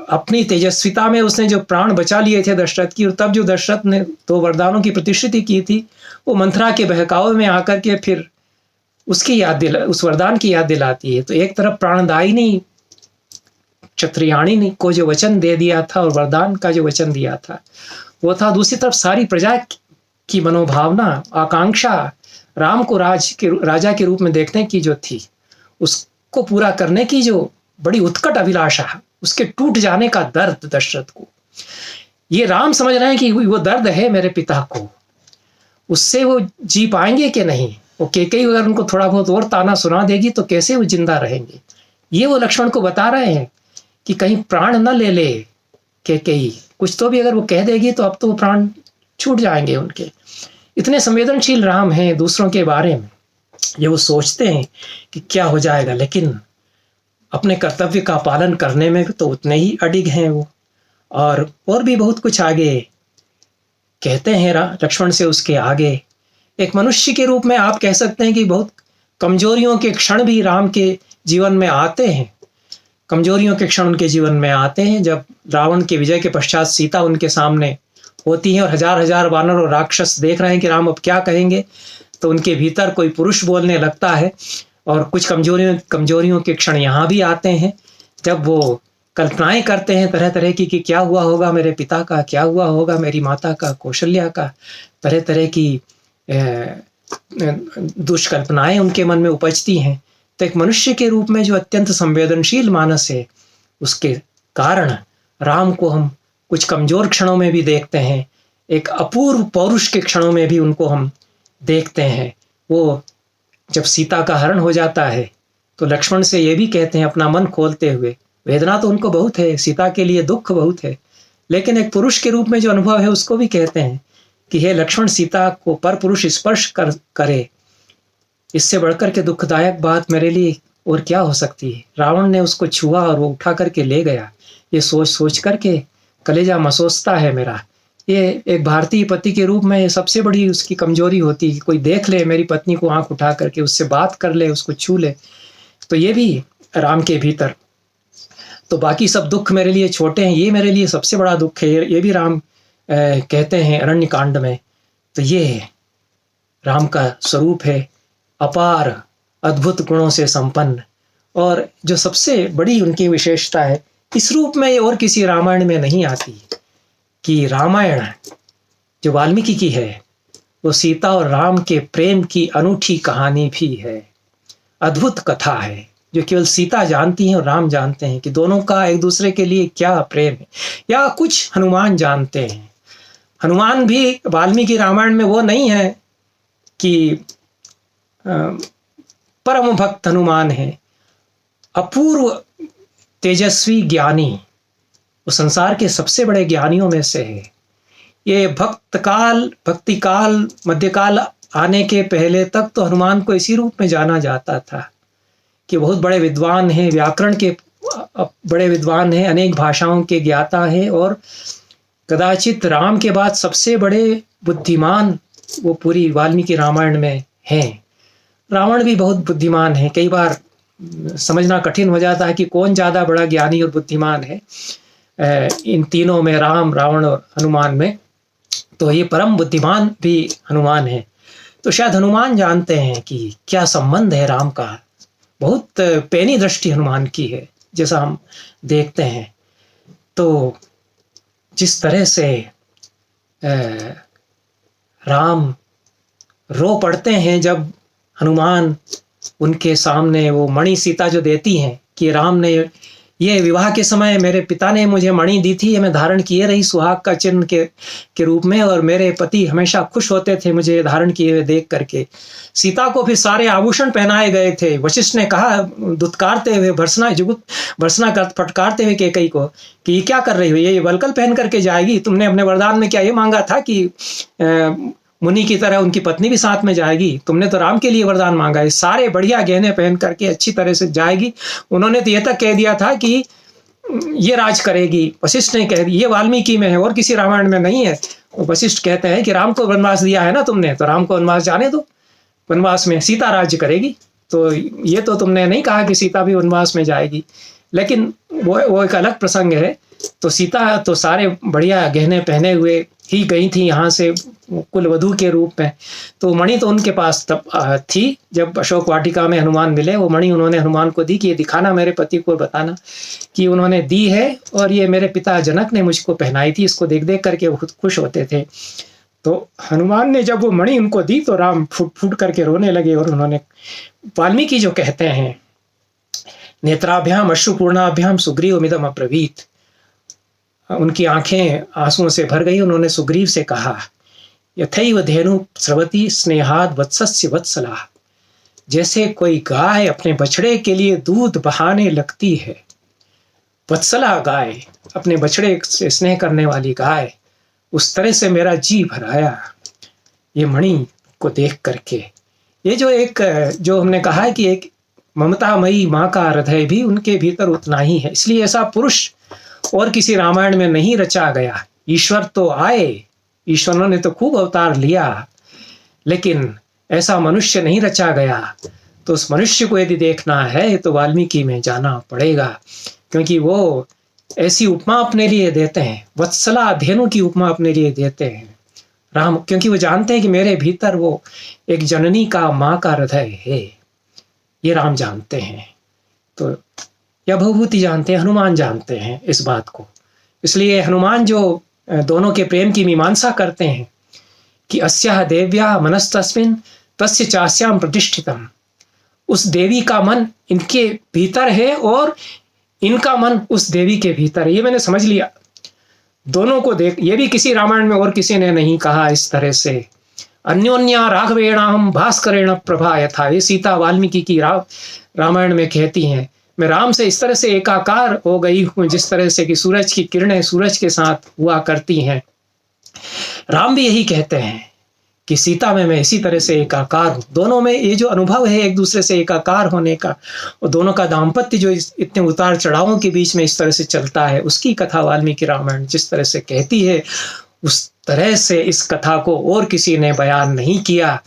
अपनी तेजस्विता में उसने जो प्राण बचा लिए थे दशरथ की, और तब जो दशरथ ने 2 वरदानों की प्रतिश्रुति की थी, वो मंथरा के बहकावे में आकर के फिर उसकी उस वरदान की याद दिलाती है। तो एक तरफ प्राणदायिनी क्षत्रियाणी को जो वचन दे दिया था और वरदान का जो वचन दिया था वो था, दूसरी तरफ सारी प्रजा की मनोभावना, आकांक्षा राम को राजा के रूप में देखने की जो थी, उसको पूरा करने की जो बड़ी उत्कट अभिलाषा, उसके टूट जाने का दर्द दशरथ को। ये राम समझ रहे हैं कि वो दर्द है मेरे पिता को, उससे वो जी पाएंगे कि नहीं। वो कैकेयी अगर उनको थोड़ा बहुत और ताना सुना देगी तो कैसे वो जिंदा रहेंगे। ये वो लक्ष्मण को बता रहे हैं कि कहीं प्राण न ले ले कैकेयी, कुछ तो भी अगर वो कह देगी तो अब तो वो प्राण छूट जाएंगे उनके। इतने संवेदनशील राम हैं दूसरों के बारे में, ये वो सोचते हैं कि क्या हो जाएगा, लेकिन अपने कर्तव्य का पालन करने में तो उतने ही अडिग हैं वो। और भी बहुत कुछ आगे कहते हैं लक्ष्मण से उसके आगे। एक मनुष्य के रूप में आप कह सकते हैं कि बहुत कमजोरियों के क्षण भी राम के जीवन में आते हैं। कमजोरियों के क्षण उनके जीवन में आते हैं। जब रावण के विजय के पश्चात सीता उनके सामने होती है और हजार हजार वानर और राक्षस देख रहे हैं कि राम अब क्या कहेंगे, तो उनके भीतर कोई पुरुष बोलने लगता है। और कुछ कमजोरियों के क्षण यहाँ भी आते हैं, जब वो कल्पनाएं करते हैं तरह तरह की कि क्या हुआ होगा मेरे पिता का, क्या हुआ होगा मेरी माता का, कौशल्या का। तरह तरह की दुष्कल्पनाएं उनके मन में उपजती हैं। तो एक मनुष्य के रूप में जो अत्यंत संवेदनशील मानस है, उसके कारण राम को हम कुछ कमजोर क्षणों में भी देखते हैं, एक अपूर्व पौरुष के क्षणों में भी उनको हम देखते हैं। वो जब सीता का हरण हो जाता है तो लक्ष्मण से ये भी कहते हैं अपना मन खोलते हुए, वेदना तो उनको बहुत है, सीता के लिए दुख बहुत है, लेकिन एक पुरुष के रूप में जो अनुभव है उसको भी कहते हैं कि हे लक्ष्मण, सीता को पर पुरुष स्पर्श करे, इससे बढ़कर के दुखदायक बात मेरे लिए और क्या हो सकती है। रावण ने उसको छुआ और वो उठा करके ले गया। ये सोच सोच करके कलेजा मसोसता है मेरा। ये एक भारतीय पति के रूप में सबसे बड़ी उसकी कमजोरी होती है कि कोई देख ले मेरी पत्नी को, आंख उठा करके उससे बात कर ले, उसको छू ले। तो ये भी राम के भीतर। तो बाकी सब दुख मेरे लिए छोटे हैं, ये मेरे लिए सबसे बड़ा दुख है। ये भी राम कहते हैं अरण्य कांड में। तो ये राम का स्वरूप है, अपार अद्भुत गुणों से संपन्न। और जो सबसे बड़ी उनकी विशेषता है, इस रूप में और किसी रामायण में नहीं आती कि रामायण जो वाल्मीकि की है वो सीता और राम के प्रेम की अनूठी कहानी भी है, अद्भुत कथा है जो केवल सीता जानती हैं और राम जानते हैं कि दोनों का एक दूसरे के लिए क्या प्रेम है। या कुछ हनुमान जानते हैं। हनुमान भी वाल्मीकि रामायण में वो नहीं है कि परम भक्त हनुमान है, अपूर्व तेजस्वी ज्ञानी, वो संसार के सबसे बड़े ज्ञानियों में से है। ये भक्ति काल मध्यकाल आने के पहले तक तो हनुमान को इसी रूप में जाना जाता था कि बहुत बड़े विद्वान हैं, व्याकरण के बड़े विद्वान हैं, अनेक भाषाओं के ज्ञाता हैं और कदाचित राम के बाद सबसे बड़े बुद्धिमान वो पूरी वाल्मीकि रामायण में हैं। रावण भी बहुत बुद्धिमान है, कई बार समझना कठिन हो जाता है कि कौन ज़्यादा बड़ा ज्ञानी और बुद्धिमान है इन तीनों में, राम, रावण और हनुमान में। तो ये परम बुद्धिमान भी हनुमान है। तो शायद हनुमान जानते हैं कि क्या संबंध है राम का। बहुत पैनी दृष्टि हनुमान की है जैसा हम देखते हैं। तो जिस तरह से राम रो पड़ते हैं जब हनुमान उनके सामने वो मणि सीता जो देती हैं कि राम ने ये विवाह के समय मेरे पिता ने मुझे मणि दी थी, ये मैं धारण किए रही सुहाग का चिन्ह के रूप में, और मेरे पति हमेशा खुश होते थे मुझे धारण किए हुए देख करके। सीता को फिर सारे आभूषण पहनाए गए थे। वशिष्ठ ने कहा दुत्कारते हुए, फटकारते हुए कैकेयी को कि ये क्या कर रही हो, ये वलकल पहन करके जाएगी, तुमने अपने वरदान में क्या ये मांगा था कि मुनि की तरह उनकी पत्नी भी साथ में जाएगी, तुमने तो राम के लिए वरदान मांगा है, सारे बढ़िया गहने पहन करके अच्छी तरह से जाएगी। उन्होंने तो ये तक कह दिया था कि ये राज करेगी। वशिष्ठ ने कह दिया, ये वाल्मीकि में है और किसी रामायण में नहीं है। वशिष्ठ कहते हैं कि राम को वनवास दिया है ना तुमने, तो राम को वनवास जाने दो, वनवास में सीता राज्य करेगी। तो ये तो तुमने नहीं कहा कि सीता भी वनवास में जाएगी, लेकिन वो एक अलग प्रसंग है। तो सीता तो सारे बढ़िया गहने पहने हुए ही गई थी यहाँ से कुलवधू के रूप में। तो मणि तो उनके पास तब थी जब अशोक वाटिका में हनुमान मिले। वो मणि उन्होंने हनुमान को दी कि ये दिखाना मेरे पति को, बताना कि उन्होंने दी है और ये मेरे पिता जनक ने मुझको पहनाई थी। इसको देख देख करके वो खुद खुश होते थे। तो हनुमान ने जब वो मणि उनको दी तो राम फूट फूट करके रोने लगे। और उन्होंने वाल्मीकि जो कहते हैं नेत्राभ्याम अश्रुपूर्णाभ्याम सुग्रीवमिदम् अब्रवीत, उनकी आंखें आंसुओं से भर गई। उन्होंने सुग्रीव से कहा यथैव धेनु स्रवति स्नेहाद वत्सस्य वत्सला, जैसे कोई गाय अपने बछड़े के लिए दूध बहाने लगती है, वत्सला गाय अपने बछड़े से स्नेह करने वाली गाय, उस तरह से मेरा जी भराया ये मणि को देख करके। ये जो हमने कहा है कि एक ममतामयी माँ का हृदय भी उनके भीतर उतना ही है। इसलिए ऐसा पुरुष और किसी रामायण में नहीं रचा गया। ईश्वर तो आए, ईश्वरों ने तो खूब अवतार लिया, लेकिन ऐसा मनुष्य नहीं रचा गया। तो उस मनुष्य को यदि देखना है तो वाल्मीकि में जाना पड़ेगा, क्योंकि वो ऐसी उपमा अपने लिए देते हैं, वत्सला धेनु की उपमा अपने लिए देते हैं राम, क्योंकि वो जानते हैं कि मेरे भीतर वो एक जननी का, माँ का हृदय है। ये राम जानते हैं। तो या भवभूति जानते हैं, हनुमान जानते हैं इस बात को। इसलिए हनुमान जो दोनों के प्रेम की मीमांसा करते हैं कि अस्याः देव्याः मनस्तस्मिन् तस्य चास्यां प्रतिष्ठितम्, उस देवी का मन इनके भीतर है और इनका मन उस देवी के भीतर है। ये मैंने समझ लिया। दोनों को देख, ये भी किसी रामायण में और किसी ने नहीं कहा इस तरह से। अन्योन्या राघवेणाहं भास्करेण प्रभा यथा, ये सीता वाल्मीकि की रामायण में कहती हैं, मैं राम से इस तरह से एकाकार हो गई हूँ जिस तरह से कि सूरज की किरणें सूरज के साथ हुआ करती हैं। राम भी यही कहते हैं कि सीता में मैं इसी तरह से एकाकार हूँ। दोनों में ये जो अनुभव है एक दूसरे से एकाकार होने का, और दोनों का दाम्पत्य जो इतने उतार चढ़ावों के बीच में इस तरह से चलता है, उसकी कथा वाल्मीकि रामायण जिस तरह से कहती है, उस तरह से इस कथा को और किसी ने बयान नहीं किया।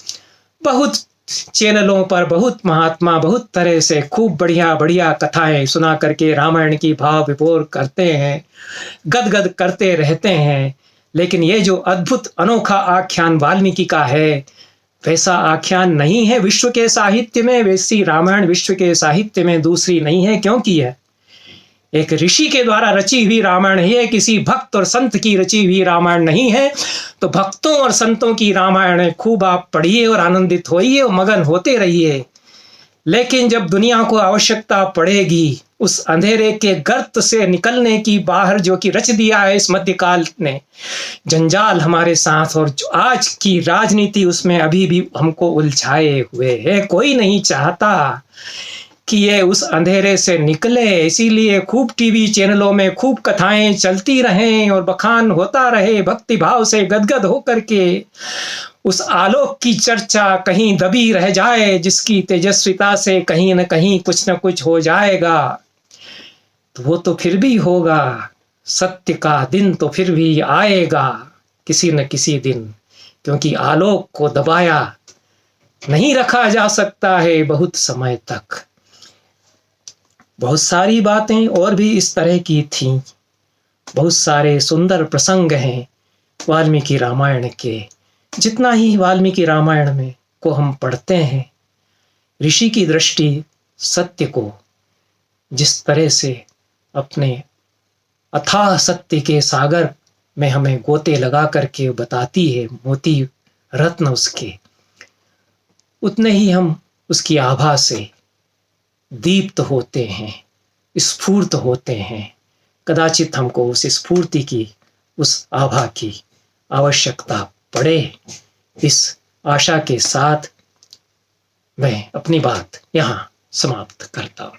बहुत चैनलों पर बहुत महात्मा बहुत तरह से खूब बढ़िया बढ़िया कथाएं सुना करके रामायण की भाव विभोर करते हैं, गदगद करते रहते हैं, लेकिन ये जो अद्भुत अनोखा आख्यान वाल्मीकि का है, वैसा आख्यान नहीं है विश्व के साहित्य में। वैसी रामायण विश्व के साहित्य में दूसरी नहीं है। क्यों की है? एक ऋषि के द्वारा रची हुई रामायण है, किसी भक्त और संत की रची हुई रामायण नहीं है। तो भक्तों और संतों की रामायण है, खूब आप पढ़िए और आनंदित होइए और मगन होते रहिए। लेकिन जब दुनिया को आवश्यकता पड़ेगी उस अंधेरे के गर्त से निकलने की, बाहर जो कि रच दिया है इस मध्यकाल ने जंजाल हमारे साथ, और जो आज की राजनीति उसमें अभी भी हमको उलझाए हुए है। कोई नहीं चाहता कि ये उस अंधेरे से निकले, इसीलिए खूब टीवी चैनलों में खूब कथाएं चलती रहें और बखान होता रहे, भक्ति भाव से गदगद होकर के उस आलोक की चर्चा कहीं दबी रह जाए, जिसकी तेजस्विता से कहीं न कहीं कुछ न कुछ हो जाएगा। तो वो तो फिर भी होगा, सत्य का दिन तो फिर भी आएगा किसी न किसी दिन, क्योंकि आलोक को दबाया नहीं रखा जा सकता है बहुत समय तक। बहुत सारी बातें और भी इस तरह की थीं, बहुत सारे सुंदर प्रसंग हैं वाल्मीकि रामायण के। जितना ही वाल्मीकि रामायण में को हम पढ़ते हैं, ऋषि की दृष्टि सत्य को जिस तरह से अपने अथाह सत्य के सागर में हमें गोते लगा करके बताती है, मोती रत्न उसके, उतने ही हम उसकी आभा से दीप्त होते हैं, स्फूर्त होते हैं। कदाचित हमको उस स्फूर्ति की, उस आभा की आवश्यकता पड़े। इस आशा के साथ मैं अपनी बात यहाँ समाप्त करता हूँ।